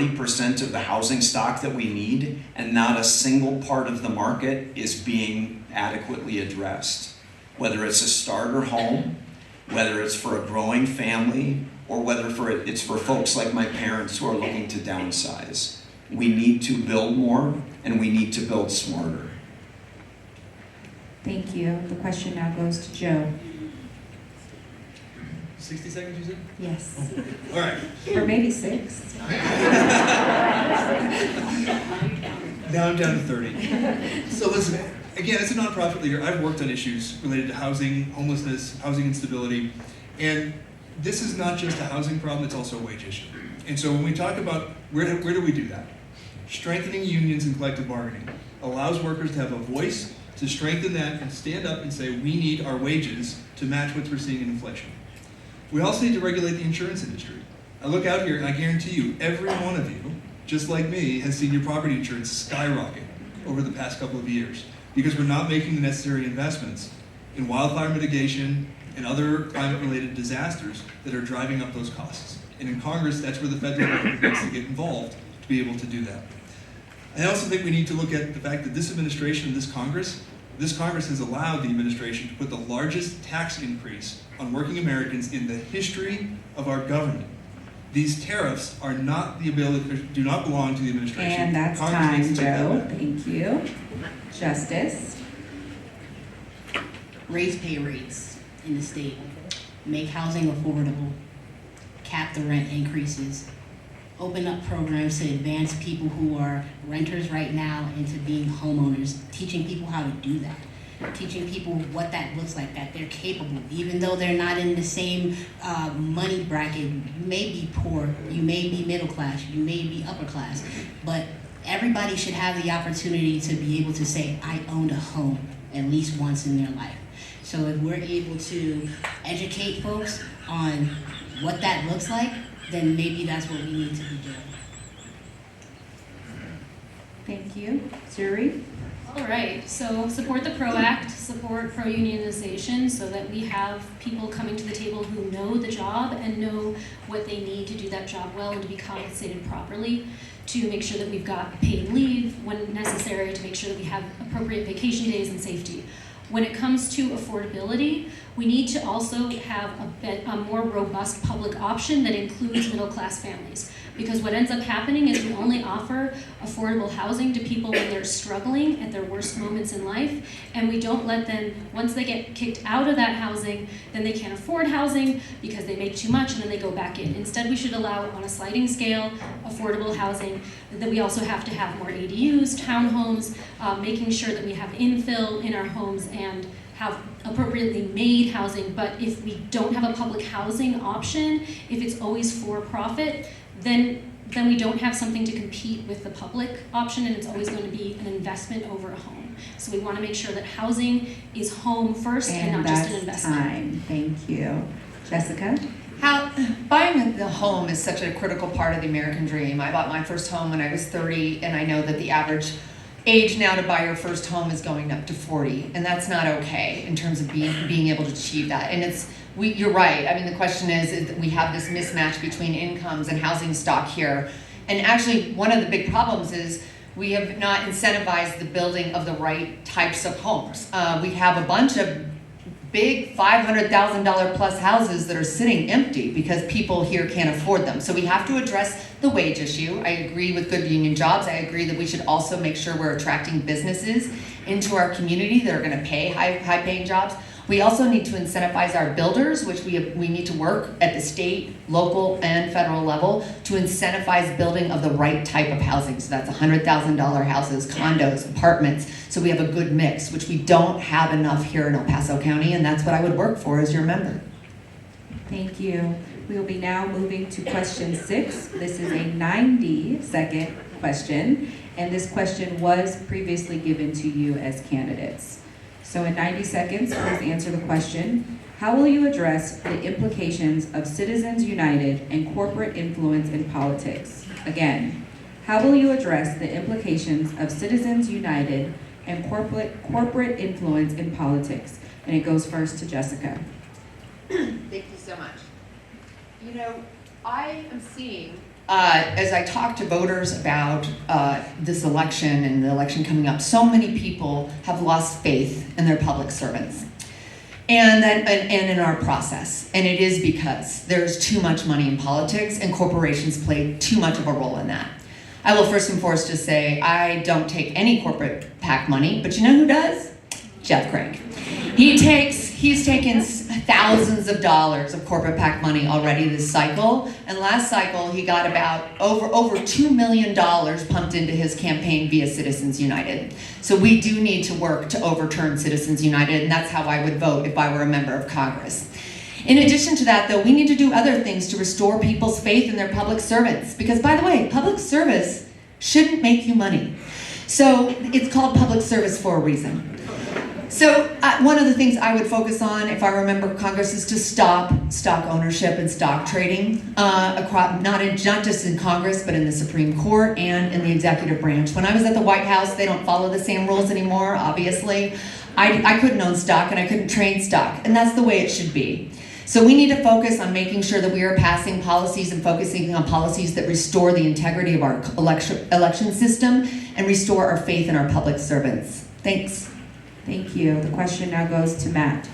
40% of the housing stock that we need, and not a single part of the market is being adequately addressed. Whether it's a starter home, whether it's for a growing family, or whether it's for folks like my parents who are looking to downsize. We need to build more, and we need to build smarter. Thank you. The question now goes to Joe. 60 seconds, you said? Yes. All right. Or maybe 6. Now I'm down to 30. So listen, again, as a nonprofit leader, I've worked on issues related to housing, homelessness, housing instability, and this is not just a housing problem, it's also a wage issue. And so when we talk about where do we do that? Strengthening unions and collective bargaining allows workers to have a voice, to strengthen that and stand up and say, we need our wages to match what we're seeing in inflation. We also need to regulate the insurance industry. I look out here and I guarantee you, every one of you, just like me, has seen your property insurance skyrocket over the past couple of years because we're not making the necessary investments in wildfire mitigation and other climate-related disasters that are driving up those costs. And in Congress, that's where the federal government needs to get involved to be able to do that. I also think we need to look at the fact that this administration and this Congress has allowed the administration to put the largest tax increase on working Americans in the history of our government. These tariffs are not do not belong to the administration. And that's Congress time, needs to take that Joe. back. Thank you. Justice. Raise pay rates in the state, make housing affordable, cap the rent increases, open up programs to advance people who are renters right now into being homeowners, teaching people how to do that, teaching people what that looks like, that they're capable, even though they're not in the same money bracket. You may be poor, you may be middle class, you may be upper class, but everybody should have the opportunity to be able to say, I owned a home at least once in their life. So if we're able to educate folks on what that looks like, then maybe that's what we need to be doing. Thank you. Zuri? All right, so support the PRO Act, support pro-unionization so that we have people coming to the table who know the job and know what they need to do that job well and to be compensated properly, to make sure that we've got paid leave when necessary, to make sure that we have appropriate vacation days and safety. When it comes to affordability, we need to also have a more robust public option that includes middle-class families. Because what ends up happening is we only offer affordable housing to people when they're struggling at their worst moments in life, and we don't let them, once they get kicked out of that housing, then they can't afford housing because they make too much and then they go back in. Instead, we should allow, on a sliding scale, affordable housing. That we also have to have more ADUs, townhomes, making sure that we have infill in our homes and have appropriately made housing. But if we don't have a public housing option, if it's always for profit, then we don't have something to compete with the public option, and it's always going to be an investment over a home. So we want to make sure that housing is home first and not just an investment. Time. Thank you. Jessica? Buying a home is such a critical part of the American dream. I bought my first home when I was 30, and I know that the average age now to buy your first home is going up to 40, and that's not okay in terms of being able to achieve that. And you're right. I mean, the question is that we have this mismatch between incomes and housing stock here. And actually, one of the big problems is we have not incentivized the building of the right types of homes. We have a bunch of big $500,000 plus houses that are sitting empty because people here can't afford them. So we have to address the wage issue. I agree with good union jobs. I agree that we should also make sure we're attracting businesses into our community that are going to pay high paying jobs. We also need to incentivize our builders, which we need to work at the state, local, and federal level to incentivize building of the right type of housing. So that's $100,000 houses, condos, apartments, so we have a good mix, which we don't have enough here in El Paso County, and that's what I would work for as your member. Thank you. We will be now moving to question 6. This is a 90-second question, and this question was previously given to you as candidates. So in 90 seconds, please answer the question. How will you address the implications of Citizens United and corporate influence in politics? Again, how will you address the implications of Citizens United and corporate influence in politics? And it goes first to Jessica. Thank you so much. You know, I am seeing as I talk to voters about this election and the election coming up, so many people have lost faith in their public servants and in our process. And it is because there's too much money in politics and corporations play too much of a role in that. I will first and foremost just say I don't take any corporate PAC money, but you know who does? Jeff Craig. He's taken thousands of dollars of corporate PAC money already this cycle, and last cycle he got about over $2 million pumped into his campaign via Citizens United. So we do need to work to overturn Citizens United, and that's how I would vote if I were a member of Congress. In addition to that, though, we need to do other things to restore people's faith in their public servants, because by the way, public service shouldn't make you money. So it's called public service for a reason. So one of the things I would focus on if I remember Congress is to stop stock ownership and stock trading, not just in Congress, but in the Supreme Court and in the executive branch. When I was at the White House, they don't follow the same rules anymore, obviously. I couldn't own stock and I couldn't trade stock, and that's the way it should be. So we need to focus on making sure that we are passing policies and focusing on policies that restore the integrity of our election system and restore our faith in our public servants. Thanks. Thank you. The question now goes to Matt.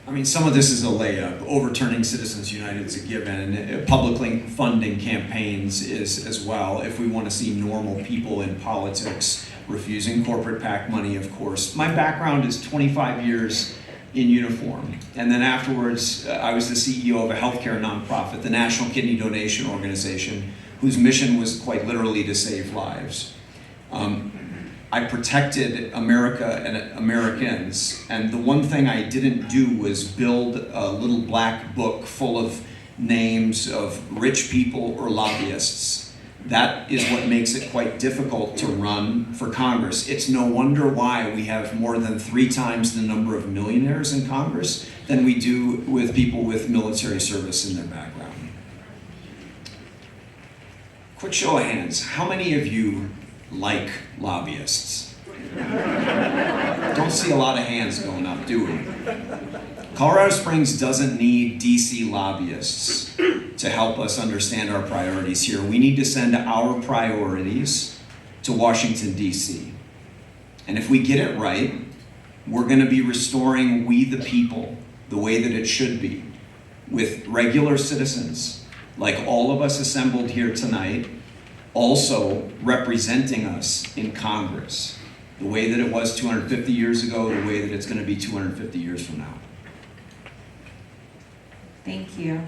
I mean, some of this is a layup. Overturning Citizens United is a given. Publicly funding campaigns is as well. If we want to see normal people in politics, refusing corporate PAC money, of course. My background is 25 years in uniform. And then afterwards, I was the CEO of a healthcare nonprofit, the National Kidney Donation Organization, whose mission was quite literally to save lives. I protected America and Americans, and the one thing I didn't do was build a little black book full of names of rich people or lobbyists. That is what makes it quite difficult to run for Congress. It's no wonder why we have more than 3 times the number of millionaires in Congress than we do with people with military service in their background. Quick show of hands, how many of you like lobbyists? Don't see a lot of hands going up, do we? Colorado Springs doesn't need DC lobbyists to help us understand our priorities here. We need to send our priorities to Washington, DC. And if we get it right, we're going to be restoring we the people the way that it should be, with regular citizens, like all of us assembled here tonight, also representing us in Congress, the way that it was 250 years ago, the way that it's going to be 250 years from now. Thank you.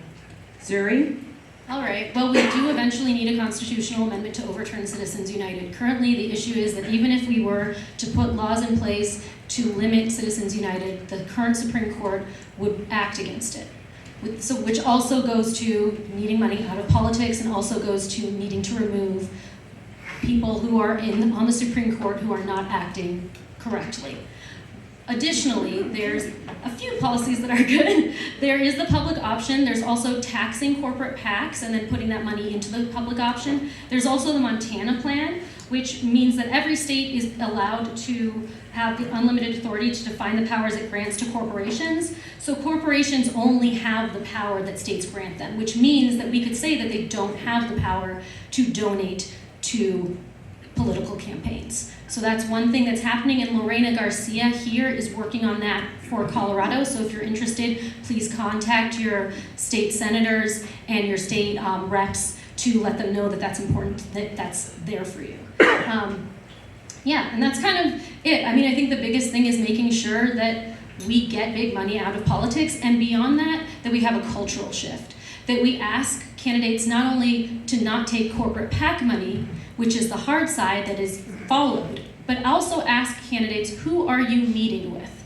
Zuri? All right, well, we do eventually need a constitutional amendment to overturn Citizens United. Currently, the issue is that even if we were to put laws in place to limit Citizens United, the current Supreme Court would act against it. So, which also goes to needing money out of politics and also goes to needing to remove people who are on the Supreme Court who are not acting correctly. Additionally, there's a few policies that are good. There is the public option. There's also taxing corporate PACs and then putting that money into the public option. There's also the Montana plan, which means that every state is allowed to have the unlimited authority to define the powers it grants to corporations. So corporations only have the power that states grant them, which means that we could say that they don't have the power to donate to political campaigns. So that's one thing that's happening, and Lorena Garcia here is working on that for Colorado. So if you're interested, please contact your state senators and your state reps to let them know that that's important, that that's there for you. Yeah, and that's kind of it. I mean, I think the biggest thing is making sure that we get big money out of politics, and beyond that, that we have a cultural shift. That we ask candidates not only to not take corporate PAC money, which is the hard side that is followed, but also ask candidates, who are you meeting with?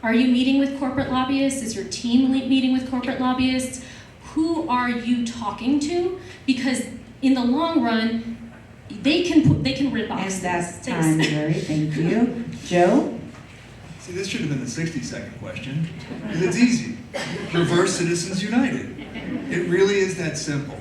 Are you meeting with corporate lobbyists? Is your team meeting with corporate lobbyists? Who are you talking to? Because in the long run, they can rip off. And that's time, Jerry. Thank you. Joe? See, this should have been the 60-second question, because it's easy. Reverse Citizens United. It really is that simple.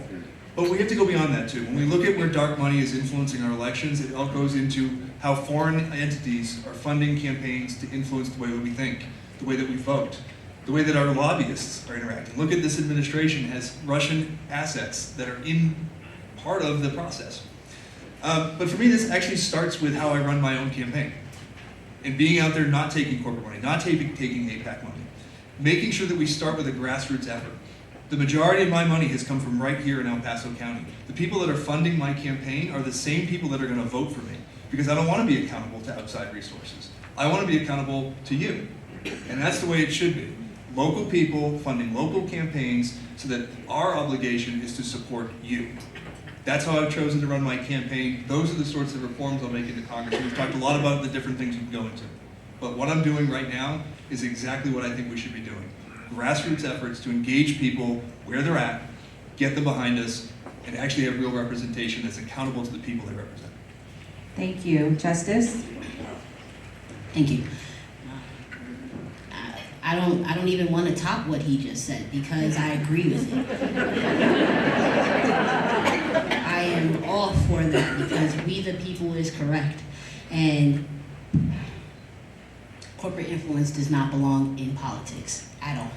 But we have to go beyond that too. When we look at where dark money is influencing our elections, it all goes into how foreign entities are funding campaigns to influence the way that we think, the way that we vote. the way that our lobbyists are interacting. Look at this administration has Russian assets that are in part of the process. But for me, this actually starts with how I run my own campaign. And being out there not taking corporate money, not taking APAC money. Making sure that we start with a grassroots effort. The majority of my money has come from right here in El Paso County. The people that are funding my campaign are the same people that are going to vote for me, because I don't want to be accountable to outside resources. I want to be accountable to you. And that's the way it should be. Local people funding local campaigns so that our obligation is to support you. That's how I've chosen to run my campaign. Those are the sorts of reforms I'll make into Congress. We've talked a lot about the different things you can go into. But what I'm doing right now is exactly what I think we should be doing. Grassroots efforts to engage people where they're at, get them behind us, and actually have real representation that's accountable to the people they represent. Thank you. Justice? Thank you. I don't even want to top what he just said because I agree with it. I am all for that because we the people is correct. And corporate influence does not belong in politics at all.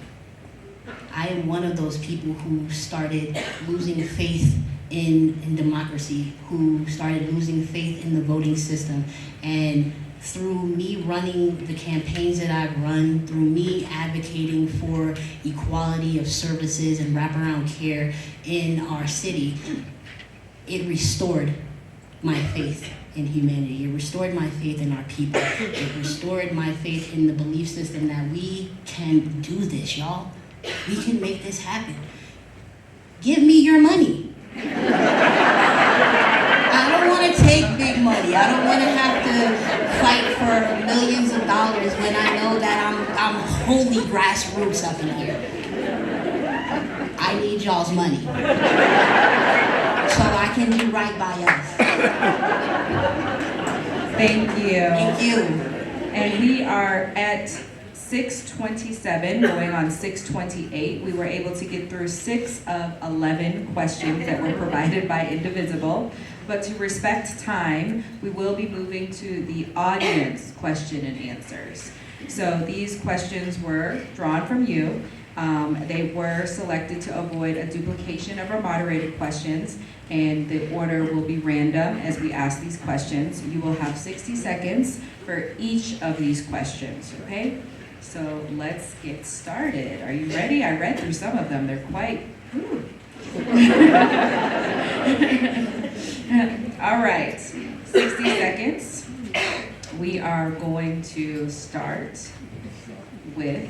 I am one of those people who started losing faith in democracy, who started losing faith in the voting system. And through me running the campaigns that I've run, through me advocating for equality of services and wraparound care in our city, it restored my faith in humanity. It restored my faith in our people. It restored my faith in the belief system that we can do this, y'all. We can make this happen. Give me your money. I don't want to take big money. I don't want to have to fight for millions of dollars when I know that I'm wholly grassroots up in here. I need y'all's money so I can do right by us. Thank you. Thank you. And we are at 6:27, going on 6:28. We were able to get through 6 of 11 questions that were provided by Indivisible. But to respect time, we will be moving to the audience question and answers. So these questions were drawn from you. They were selected to avoid a duplication of our moderated questions, and the order will be random as we ask these questions. You will have 60 seconds for each of these questions, okay? So let's get started. Are you ready? I read through some of them. They're quite, All right, 60 seconds. We are going to start with,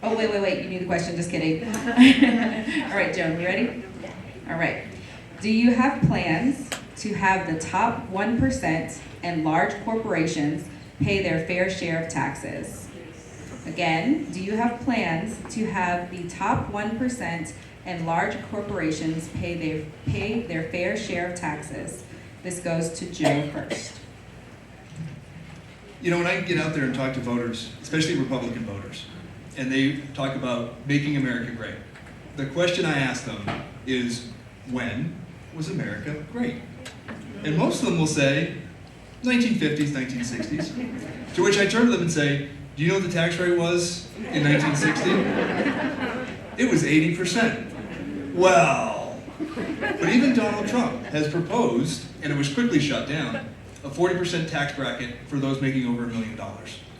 oh, wait, you need the question, just kidding. All right, Joan, you ready? All right. Do you have plans to have the top 1% and large corporations pay their fair share of taxes? Again, do you have plans to have the top 1% and large corporations pay their fair share of taxes? This goes to Joe first. You know, when I get out there and talk to voters, especially Republican voters, and they talk about making America great, the question I ask them is, when was America great? And most of them will say, 1950s, 1960s. To which I turn to them and say, do you know what the tax rate was in 1960? It was 80%. Well, but even Donald Trump has proposed, and it was quickly shut down, a 40% tax bracket for those making over $1 million.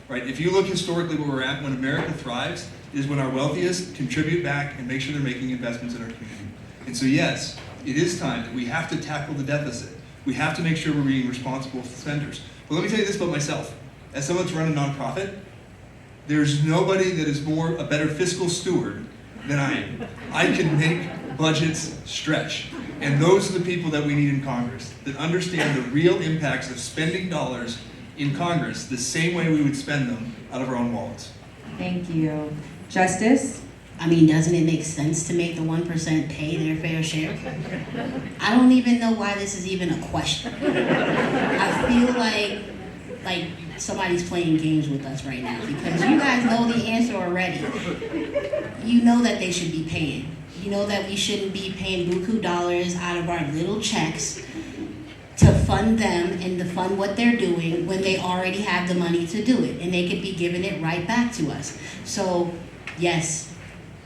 Right? If you look historically where we're at, when America thrives, is when our wealthiest contribute back and make sure they're making investments in our community. And so yes, it is time that we have to tackle the deficit. We have to make sure we're being responsible spenders. But let me tell you this about myself. As someone that's run a nonprofit, there's nobody that is a better fiscal steward than I am. I can make budgets stretch. And those are the people that we need in Congress, that understand the real impacts of spending dollars in Congress the same way we would spend them out of our own wallets. Thank you. Justice? I mean, doesn't it make sense to make the 1% pay their fair share? I don't even know why this is even a question. I feel like somebody's playing games with us right now because you guys know the answer already. You know that they should be paying. You know that we shouldn't be paying buku dollars out of our little checks to fund them and to fund what they're doing when they already have the money to do it, and they could be giving it right back to us. So yes,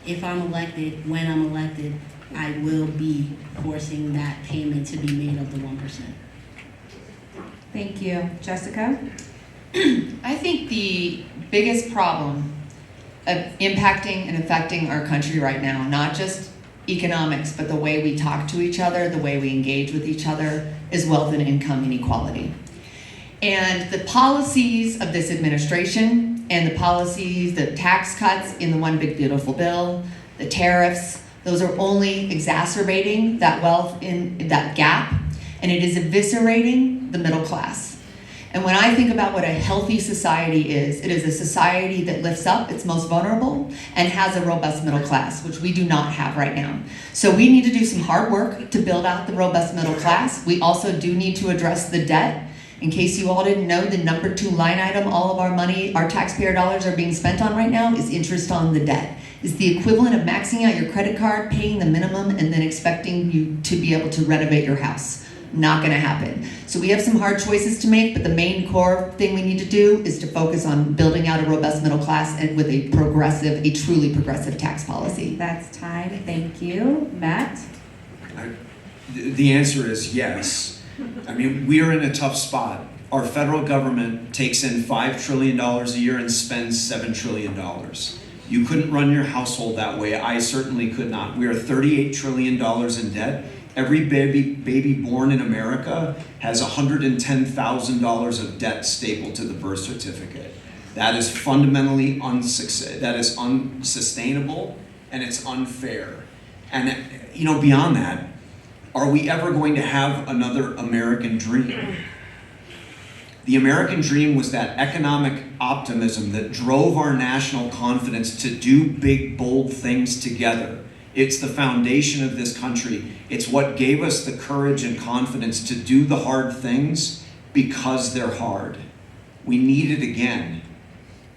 if I'm elected, when I'm elected, I will be forcing that payment to be made of the 1%. Thank you. Jessica? I think the biggest problem of impacting and affecting our country right now, not just economics, but the way we talk to each other, the way we engage with each other, is wealth and income inequality. And the policies of this administration and the policies, the tax cuts in the One Big Beautiful Bill, the tariffs, those are only exacerbating that wealth in that gap, and it is eviscerating the middle class. And when I think about what a healthy society is, it is a society that lifts up its most vulnerable and has a robust middle class, which we do not have right now. So we need to do some hard work to build out the robust middle class. We also do need to address the debt. In case you all didn't know, the number 2 line item all of our money, our taxpayer dollars are being spent on right now is interest on the debt. It's the equivalent of maxing out your credit card, paying the minimum, and then expecting you to be able to renovate your house. Not gonna happen. So we have some hard choices to make, but the main core thing we need to do is to focus on building out a robust middle class and with a truly progressive tax policy. That's time. Thank you. Matt? The answer is yes. I mean, we are in a tough spot. Our federal government takes in $5 trillion a year and spends $7 trillion. You couldn't run your household that way. I certainly could not. We are $38 trillion in debt. Every baby born in America has $110,000 of debt stapled to the birth certificate. That is fundamentally unsustainable, and it's unfair. And beyond that, are we ever going to have another American dream? The American dream was that economic optimism that drove our national confidence to do big, bold things together. It's the foundation of this country. It's what gave us the courage and confidence to do the hard things because they're hard. We need it again.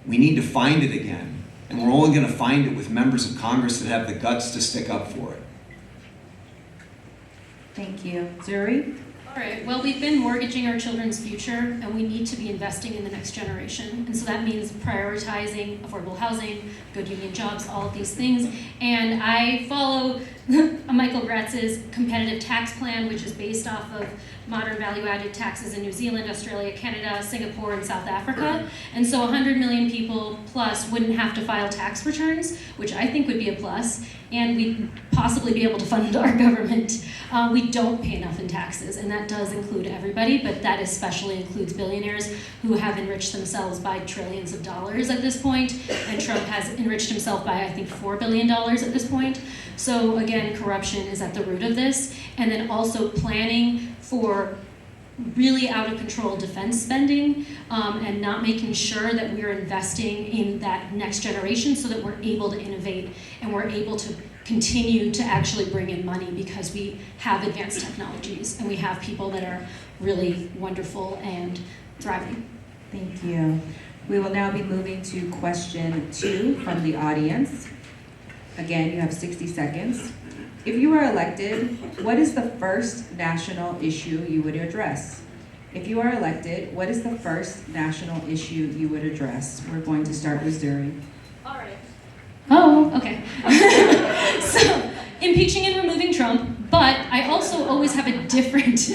We need to find it again. And we're only going to find it with members of Congress that have the guts to stick up for it. Thank you. Zuri? All right, well, we've been mortgaging our children's future, and we need to be investing in the next generation. And so that means prioritizing affordable housing, good union jobs, all of these things. And I follow Michael Gratz's competitive tax plan, which is based off of modern value-added taxes in New Zealand, Australia, Canada, Singapore, and South Africa. And so 100 million people plus wouldn't have to file tax returns, which I think would be a plus, and we'd possibly be able to fund our government. We don't pay enough in taxes, and that does include everybody, but that especially includes billionaires who have enriched themselves by trillions of dollars at this point, and Trump has enriched himself by, I think, $4 billion at this point. So again, corruption is at the root of this, and then also planning for really out of control defense spending and not making sure that we're investing in that next generation so that we're able to innovate and we're able to continue to actually bring in money because we have advanced technologies and we have people that are really wonderful and thriving. Thank you. We will now be moving to question 2 from the audience. Again, you have 60 seconds. If you are elected, what is the first national issue you would address? If you are elected, what is the first national issue you would address? We're going to start with Zuri. All right. Oh, okay. So, impeaching and removing Trump, but I also always have a different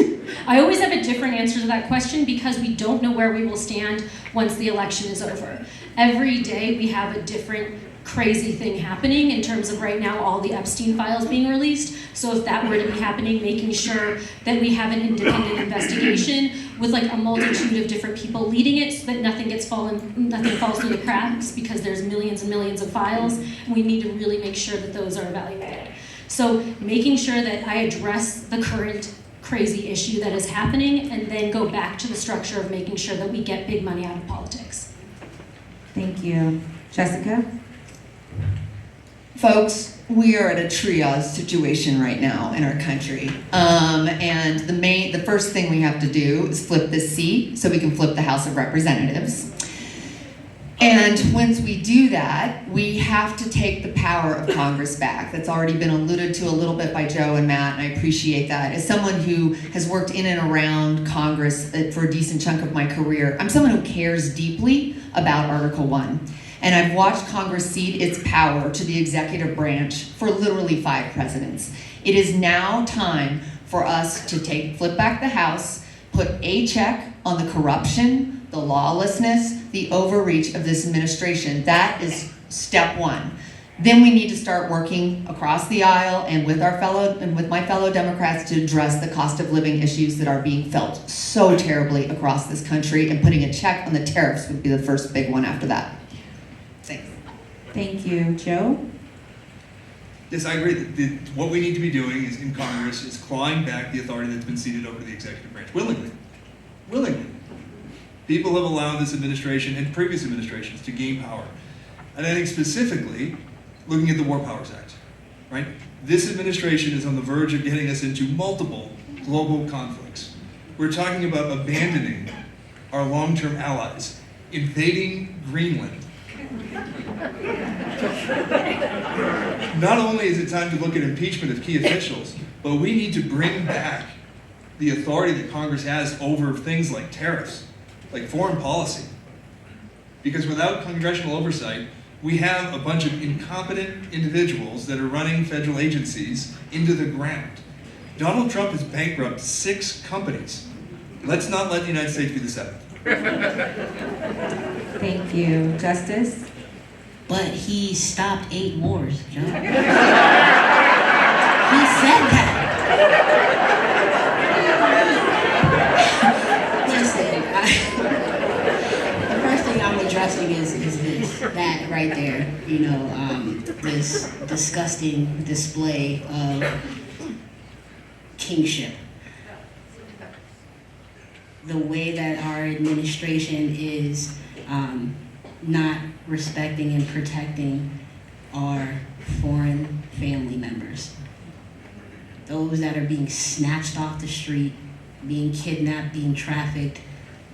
answer to that question because we don't know where we will stand once the election is over. Every day we have a different crazy thing happening in terms of right now all the Epstein files being released. So if that were to be happening, making sure that we have an independent investigation with like a multitude of different people leading it so that nothing falls through the cracks because there's millions and millions of files and we need to really make sure that those are evaluated. So making sure that I address the current crazy issue that is happening and then go back to the structure of making sure that we get big money out of politics. Thank you. Jessica? Folks, we are at a triage situation right now in our country. And the first thing we have to do is flip this seat so we can flip the House of Representatives. And once we do that, we have to take the power of Congress back. That's already been alluded to a little bit by Joe and Matt, and I appreciate that. As someone who has worked in and around Congress for a decent chunk of my career, I'm someone who cares deeply about Article 1. And I've watched Congress cede its power to the executive branch for literally 5 presidents. It is now time for us to flip back the House, put a check on the corruption, the lawlessness, the overreach of this administration. That is step 1. Then we need to start working across the aisle and with my fellow Democrats to address the cost of living issues that are being felt so terribly across this country, and putting a check on the tariffs would be the first big one after that. Thanks. Thank you. Joe? Yes, I agree. What we need to be doing is in Congress is clawing back the authority that's been ceded over to the executive branch willingly. Willingly. People have allowed this administration and previous administrations to gain power. And I think specifically, looking at the War Powers Act, right? This administration is on the verge of getting us into multiple global conflicts. We're talking about abandoning our long-term allies, invading Greenland. Not only is it time to look at impeachment of key officials, but we need to bring back the authority that Congress has over things like tariffs, like foreign policy. Because without congressional oversight, we have a bunch of incompetent individuals that are running federal agencies into the ground. Donald Trump has bankrupted 6 companies. Let's not let the United States be the 7th. Thank you. Justice? But he stopped 8 wars, Joe. He said that. Listen, the first thing I'm addressing is this, that right there, this disgusting display of kingship. The way that our administration is not respecting and protecting our foreign family members. Those that are being snatched off the street, being kidnapped, being trafficked,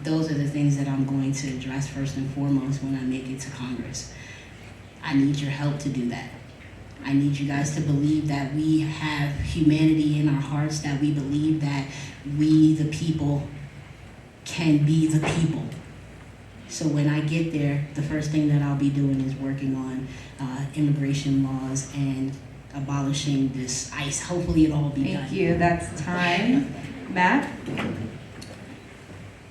those are the things that I'm going to address first and foremost when I make it to Congress. I need your help to do that. I need you guys to believe that we have humanity in our hearts, that we believe that we, the people, can be the people. So when I get there, the first thing that I'll be doing is working on immigration laws and abolishing this ICE. Hopefully it'll all be done. Thank you. That's time. Matt?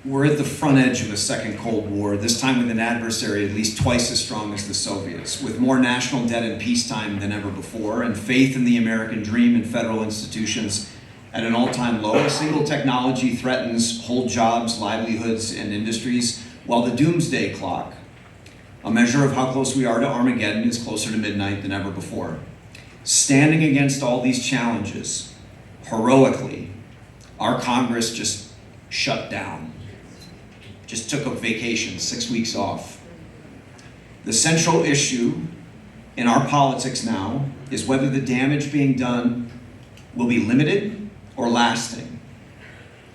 We're at the front edge of a second Cold War, this time with an adversary at least twice as strong as the Soviets, with more national debt in peacetime than ever before, and faith in the American dream and federal institutions at an all-time low. A single technology threatens whole jobs, livelihoods, and industries, while the doomsday clock, a measure of how close we are to Armageddon, is closer to midnight than ever before. Standing against all these challenges, heroically, our Congress just shut down. Just took a vacation, 6 weeks off. The central issue in our politics now is whether the damage being done will be limited or lasting.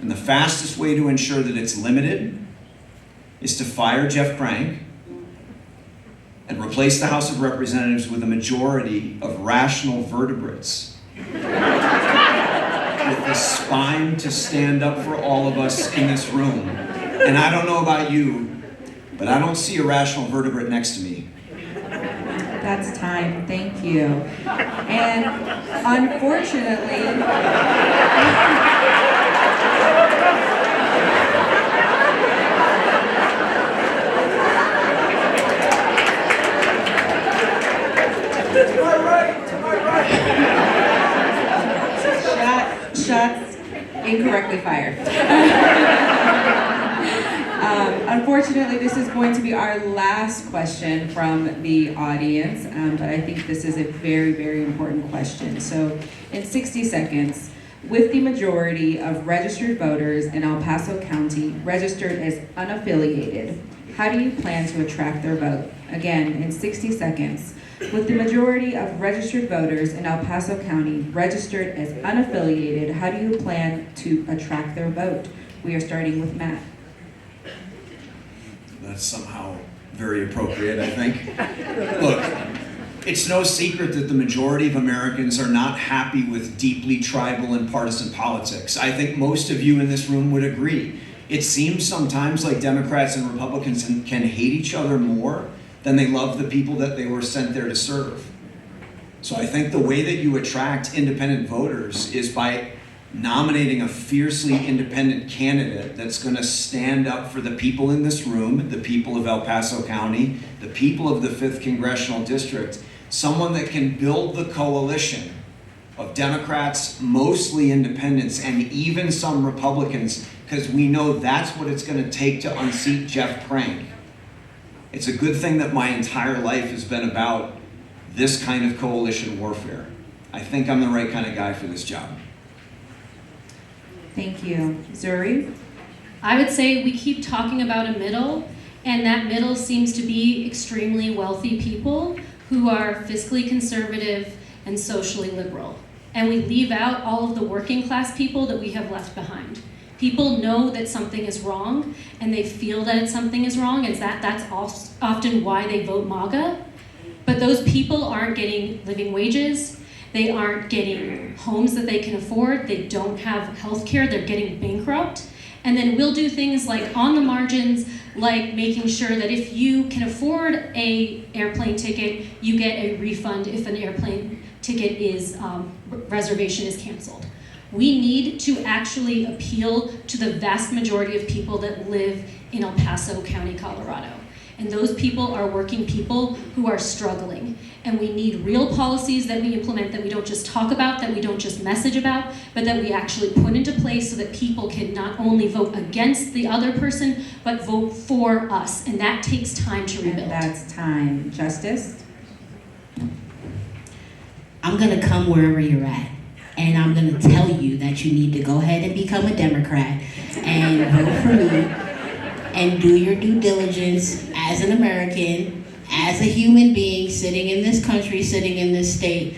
And the fastest way to ensure that it's limited is to fire Jeff Crank and replace the House of Representatives with a majority of rational vertebrates with the spine to stand up for all of us in this room. And I don't know about you, but I don't see a rational vertebrate next to me. That's time. Thank you. And unfortunately, shots incorrectly fired. Unfortunately, this is going to be our last question from the audience, but I think this is a very, very important question. So in 60 seconds, with the majority of registered voters in El Paso County registered as unaffiliated, how do you plan to attract their vote? Again, in 60 seconds. With the majority of registered voters in El Paso County registered as unaffiliated, how do you plan to attract their vote? We are starting with Matt. That's somehow very appropriate, I think. Look, it's no secret that the majority of Americans are not happy with deeply tribal and partisan politics. I think most of you in this room would agree. It seems sometimes like Democrats and Republicans can hate each other more than then they love the people that they were sent there to serve. So I think the way that you attract independent voters is by nominating a fiercely independent candidate that's going to stand up for the people in this room, the people of El Paso County, the people of the 5th Congressional District, someone that can build the coalition of Democrats, mostly independents, and even some Republicans, because we know that's what it's going to take to unseat Jeff Prank. It's a good thing that my entire life has been about this kind of coalition warfare. I think I'm the right kind of guy for this job. Thank you. Zuri? I would say we keep talking about a middle, and that middle seems to be extremely wealthy people who are fiscally conservative and socially liberal. And we leave out all of the working class people that we have left behind. People know that something is wrong, and they feel that something is wrong, and that's often why they vote MAGA. But those people aren't getting living wages, they aren't getting homes that they can afford, they don't have health care, they're getting bankrupt. And then we'll do things like on the margins, like making sure that if you can afford an airplane ticket, you get a refund if an airplane ticket is reservation is canceled. We need to actually appeal to the vast majority of people that live in El Paso County, Colorado. And those people are working people who are struggling. And we need real policies that we implement, that we don't just talk about, that we don't just message about, but that we actually put into place so that people can not only vote against the other person, but vote for us. And that takes time to rebuild. And that's time. Justice? I'm going to come wherever you're at, and I'm going to tell you that you need to go ahead and become a Democrat and vote for me and do your due diligence as an American, as a human being sitting in this country, sitting in this state,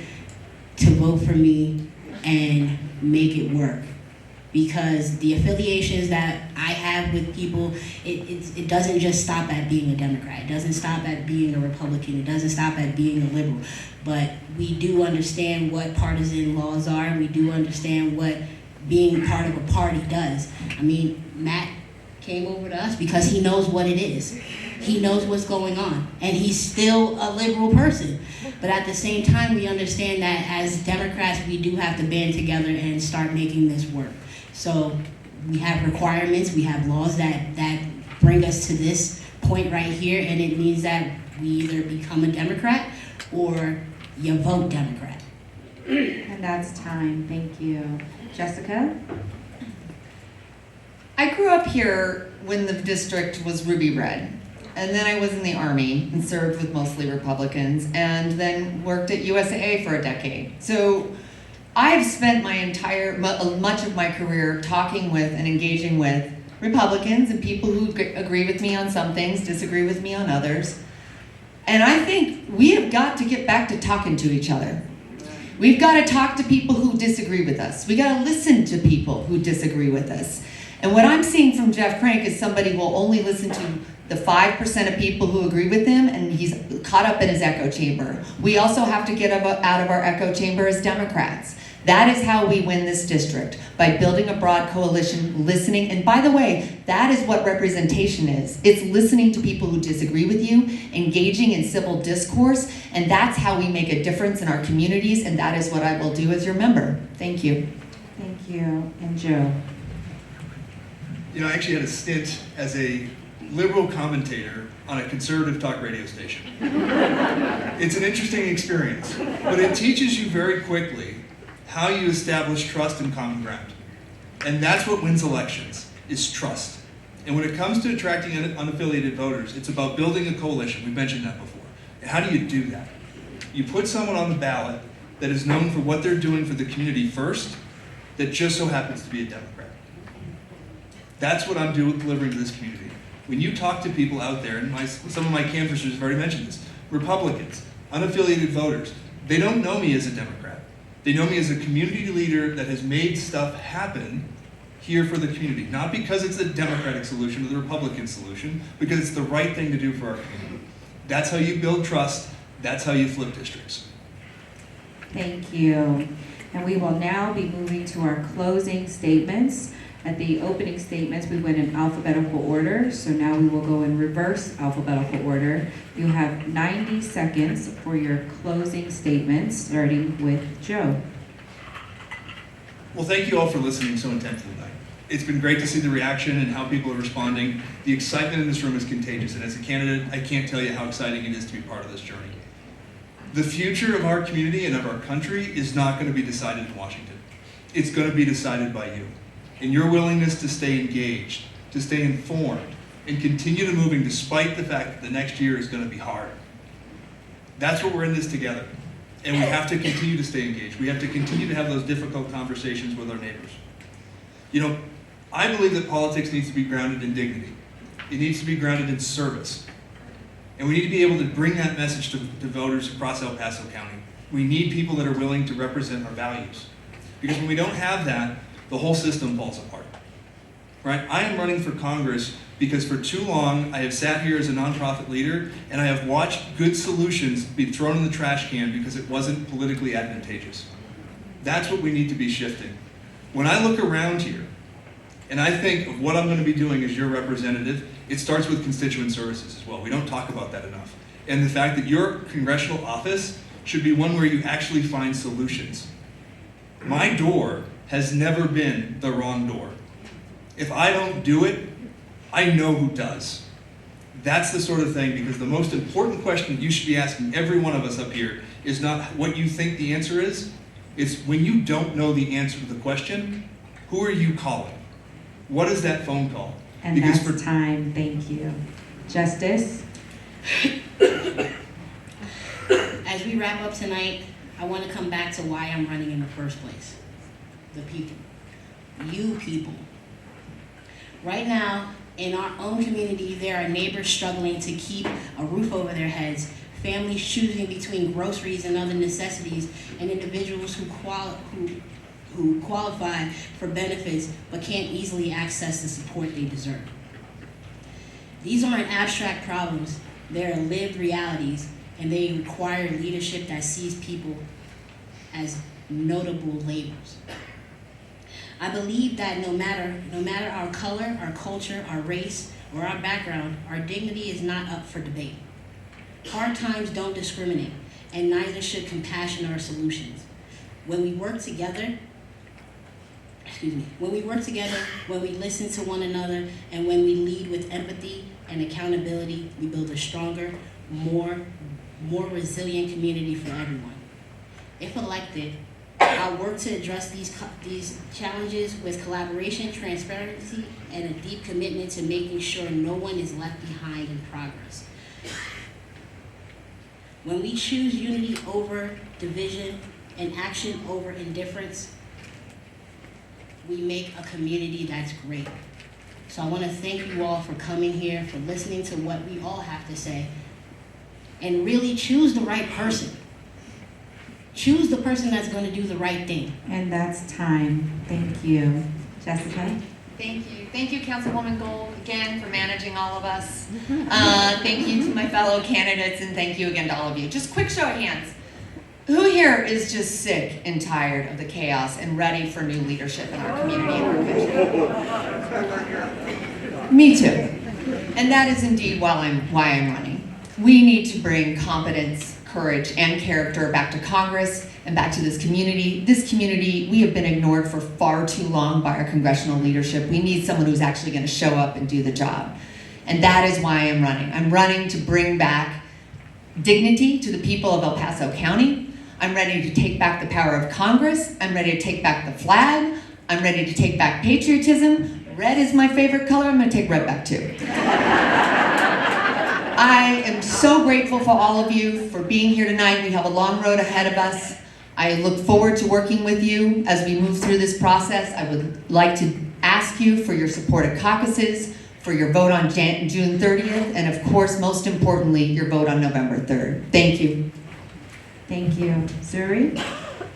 to vote for me and make it work. Because the affiliations that I have with people, it doesn't just stop at being a Democrat. It doesn't stop at being a Republican. It doesn't stop at being a liberal. But we do understand what partisan laws are, and we do understand what being part of a party does. I mean, Matt came over to us because he knows what it is. He knows what's going on, and he's still a liberal person. But at the same time, we understand that as Democrats, we do have to band together and start making this work. So we have requirements, we have laws that bring us to this point right here, and it means that we either become a Democrat or you vote Democrat. And that's time. Thank you. Jessica? I grew up here when the district was ruby red. And then I was in the Army and served with mostly Republicans, and then worked at USAA for a decade. So I've spent much of my career talking with and engaging with Republicans and people who agree with me on some things, disagree with me on others. And I think we have got to get back to talking to each other. We've got to talk to people who disagree with us. We got to listen to people who disagree with us. And what I'm seeing from Jeff Crank is somebody who will only listen to the 5% of people who agree with him, and he's caught up in his echo chamber. We also have to get out of our echo chamber as Democrats. That is how we win this district, by building a broad coalition, listening. And by the way, that is what representation is. It's listening to people who disagree with you, engaging in civil discourse, and that's how we make a difference in our communities, and that is what I will do as your member. Thank you. Thank you. And Joe? You know, I actually had a stint as a liberal commentator on a conservative talk radio station. It's an interesting experience, but it teaches you very quickly how you establish trust and common ground. And that's what wins elections, is trust. And when it comes to attracting unaffiliated voters, it's about building a coalition. We mentioned that before. And how do you do that? You put someone on the ballot that is known for what they're doing for the community first, that just so happens to be a Democrat. That's what I'm delivering to this community. When you talk to people out there, and some of my canvassers have already mentioned this, Republicans, unaffiliated voters, they don't know me as a Democrat. They know me as a community leader that has made stuff happen here for the community. Not because it's the Democratic solution or the Republican solution, because it's the right thing to do for our community. That's how you build trust. That's how you flip districts. Thank you. And we will now be moving to our closing statements. At the opening statements, we went in alphabetical order, so now we will go in reverse alphabetical order. You have 90 seconds for your closing statements, starting with Joe. Well, thank you all for listening so intently tonight. It's been great to see the reaction and how people are responding. The excitement in this room is contagious, and as a candidate, I can't tell you how exciting it is to be part of this journey. The future of our community and of our country is not going to be decided in Washington. It's going to be decided by you. And your willingness to stay engaged, to stay informed, and continue to moving despite the fact that the next year is going to be hard. That's what we're in this together. And we have to continue to stay engaged. We have to continue to have those difficult conversations with our neighbors. You know, I believe that politics needs to be grounded in dignity. It needs to be grounded in service. And we need to be able to bring that message to voters across El Paso County. We need people that are willing to represent our values. Because when we don't have that, the whole system falls apart. Right? I am running for Congress because for too long I have sat here as a nonprofit leader and I have watched good solutions be thrown in the trash can because it wasn't politically advantageous. That's what we need to be shifting. When I look around here and I think of what I'm going to be doing as your representative, it starts with constituent services as well. We don't talk about that enough. And the fact that your congressional office should be one where you actually find solutions. My door has never been the wrong door. If I don't do it, I know who does. That's the sort of thing, because the most important question you should be asking every one of us up here is not what you think the answer is. It's when you don't know the answer to the question, who are you calling? What is that phone call? And because that's time. Thank you. Justice? As we wrap up tonight, I want to come back to why I'm running in the first place. The people. You people. Right now, in our own community, there are neighbors struggling to keep a roof over their heads, families choosing between groceries and other necessities, and individuals who qualify for benefits but can't easily access the support they deserve. These aren't abstract problems, they're lived realities, and they require leadership that sees people as notable labels. I believe that no matter our color, our culture, our race, or our background, our dignity is not up for debate. Hard times don't discriminate, and neither should compassion or solutions. When we work together, when we listen to one another, and when we lead with empathy and accountability, we build a stronger, more resilient community for everyone. If elected, I'll work to address these challenges with collaboration, transparency, and a deep commitment to making sure no one is left behind in progress. When we choose unity over division and action over indifference, we make a community that's great. So I want to thank you all for coming here, for listening to what we all have to say, and really choose the right person. Choose the person that's going to do the right thing. And that's time. Thank you. Jessica? Thank you. Thank you, Councilwoman Gold, again, for managing all of us. Thank you to my fellow candidates, and thank you again to all of you. Just quick show of hands. Who here is just sick and tired of the chaos and ready for new leadership in our community and our country? Me too. And that is indeed why I'm running. We need to bring competence, courage, and character back to Congress and back to this community. This community, we have been ignored for far too long by our congressional leadership. We need someone who's actually going to show up and do the job. And that is why I'm running. I'm running to bring back dignity to the people of El Paso County. I'm ready to take back the power of Congress. I'm ready to take back the flag. I'm ready to take back patriotism. Red is my favorite color. I'm going to take red back too. I am so grateful for all of you for being here tonight. We have a long road ahead of us. I look forward to working with you as we move through this process. I would like to ask you for your support at caucuses, for your vote on June 30th, and of course, most importantly, your vote on November 3rd. Thank you. Thank you. Zuri?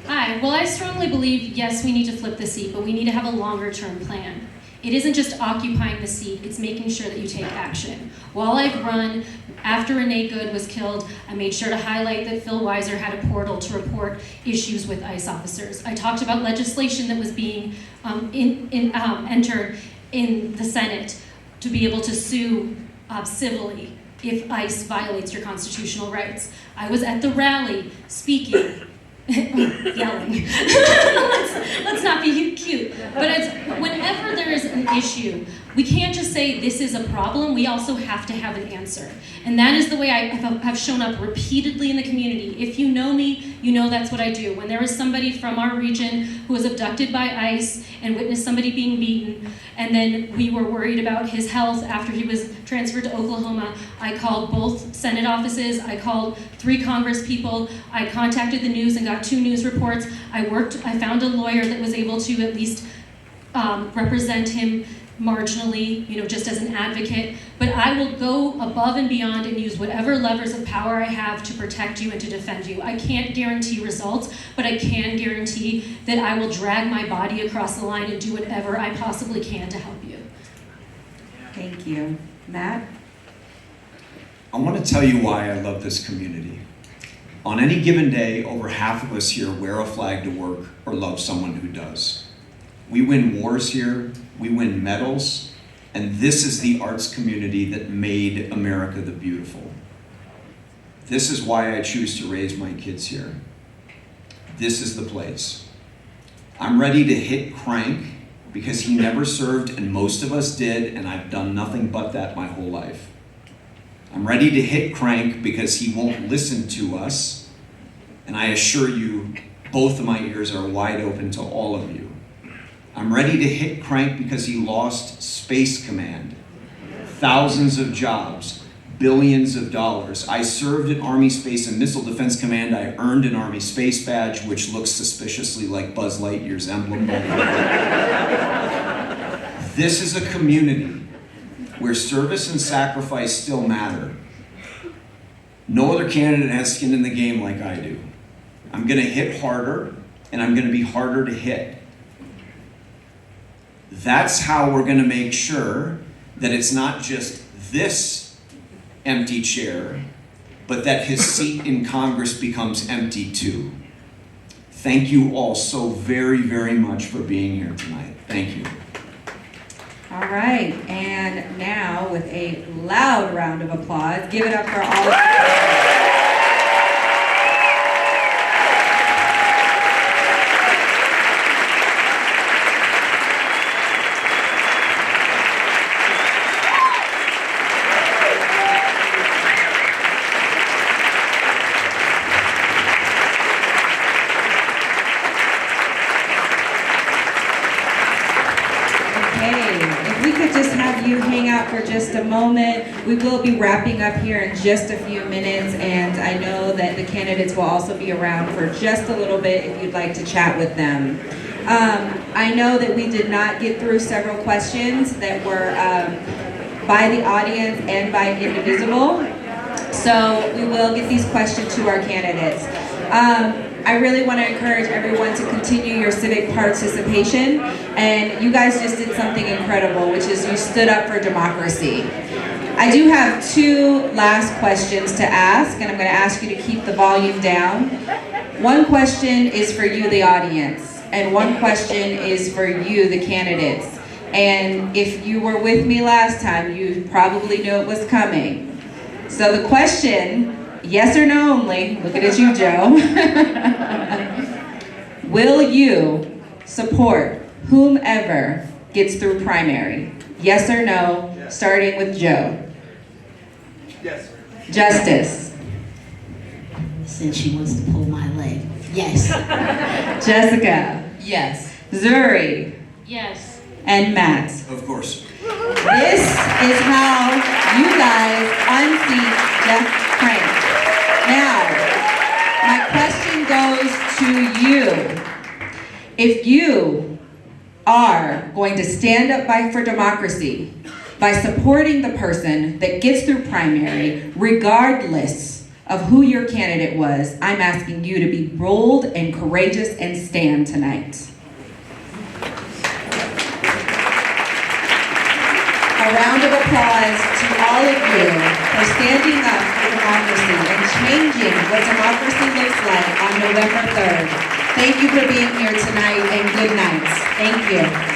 Hi. Well, I strongly believe, yes, we need to flip the seat, but we need to have a longer-term plan. It isn't just occupying the seat, it's making sure that you take action. While I've run, after Renee Good was killed, I made sure to highlight that Phil Weiser had a portal to report issues with ICE officers. I talked about legislation that was being entered in the Senate to be able to sue civilly if ICE violates your constitutional rights. I was at the rally speaking, yelling. let's not be cute. But whenever there is an issue, we can't just say this is a problem, we also have to have an answer. And that is the way I have shown up repeatedly in the community. If you know me, you know that's what I do. When there was somebody from our region who was abducted by ICE and witnessed somebody being beaten, and then we were worried about his health after he was transferred to Oklahoma, I called both Senate offices, I called 3 Congress people, I contacted the news and got 2 news reports. I found a lawyer that was able to at least represent him marginally, just as an advocate, but I will go above and beyond and use whatever levers of power I have to protect you and to defend you. I can't guarantee results, but I can guarantee that I will drag my body across the line and do whatever I possibly can to help you. Thank you. Matt? I want to tell you why I love this community. On any given day, over half of us here wear a flag to work or love someone who does. We win wars here, we win medals, and this is the arts community that made America the beautiful. This is why I choose to raise my kids here. This is the place. I'm ready to hit crank because he never served and most of us did, and I've done nothing but that my whole life. I'm ready to hit crank because he won't listen to us, and I assure you, both of my ears are wide open to all of you. I'm ready to hit crank because he lost Space Command, thousands of jobs, billions of dollars. I served at Army Space and Missile Defense Command. I earned an Army Space Badge, which looks suspiciously like Buzz Lightyear's emblem. This is a community where service and sacrifice still matter. No other candidate has skin in the game like I do. I'm gonna hit harder, and I'm gonna be harder to hit. That's how we're gonna make sure that it's not just this empty chair, but that his seat in Congress becomes empty too. Thank you all so very, very much for being here tonight. Thank you. All right, and now with a loud round of applause, give it up for all of you. You hang out for just a moment. We will be wrapping up here in just a few minutes, and I know that the candidates will also be around for just a little bit if you'd like to chat with them. I know that we did not get through several questions that were by the audience and by Indivisible, so we will get these questions to our candidates. I really want to encourage everyone to continue your civic participation, and you guys just did something incredible, which is you stood up for democracy. I do have 2 last questions to ask, and I'm going to ask you to keep the volume down. One question is for you, the audience, and one question is for you, the candidates. And if you were with me last time, you probably knew it was coming. So the question, yes or no only, looking at you, Joe. Will you support whomever gets through primary? Yes or no, yes. Starting with Joe. Yes. Justice. Since she wants to pull my leg. Yes. Jessica. Yes. Zuri. Yes. And Matt. Of course. This is how you guys unseat Jeff Crank. Now, my question goes to you. If you are going to stand up for democracy by supporting the person that gets through primary, regardless of who your candidate was, I'm asking you to be bold and courageous and stand tonight. round of applause to all of you for standing up for democracy and changing what democracy looks like on November 3rd. Thank you for being here tonight and good nights. Thank you.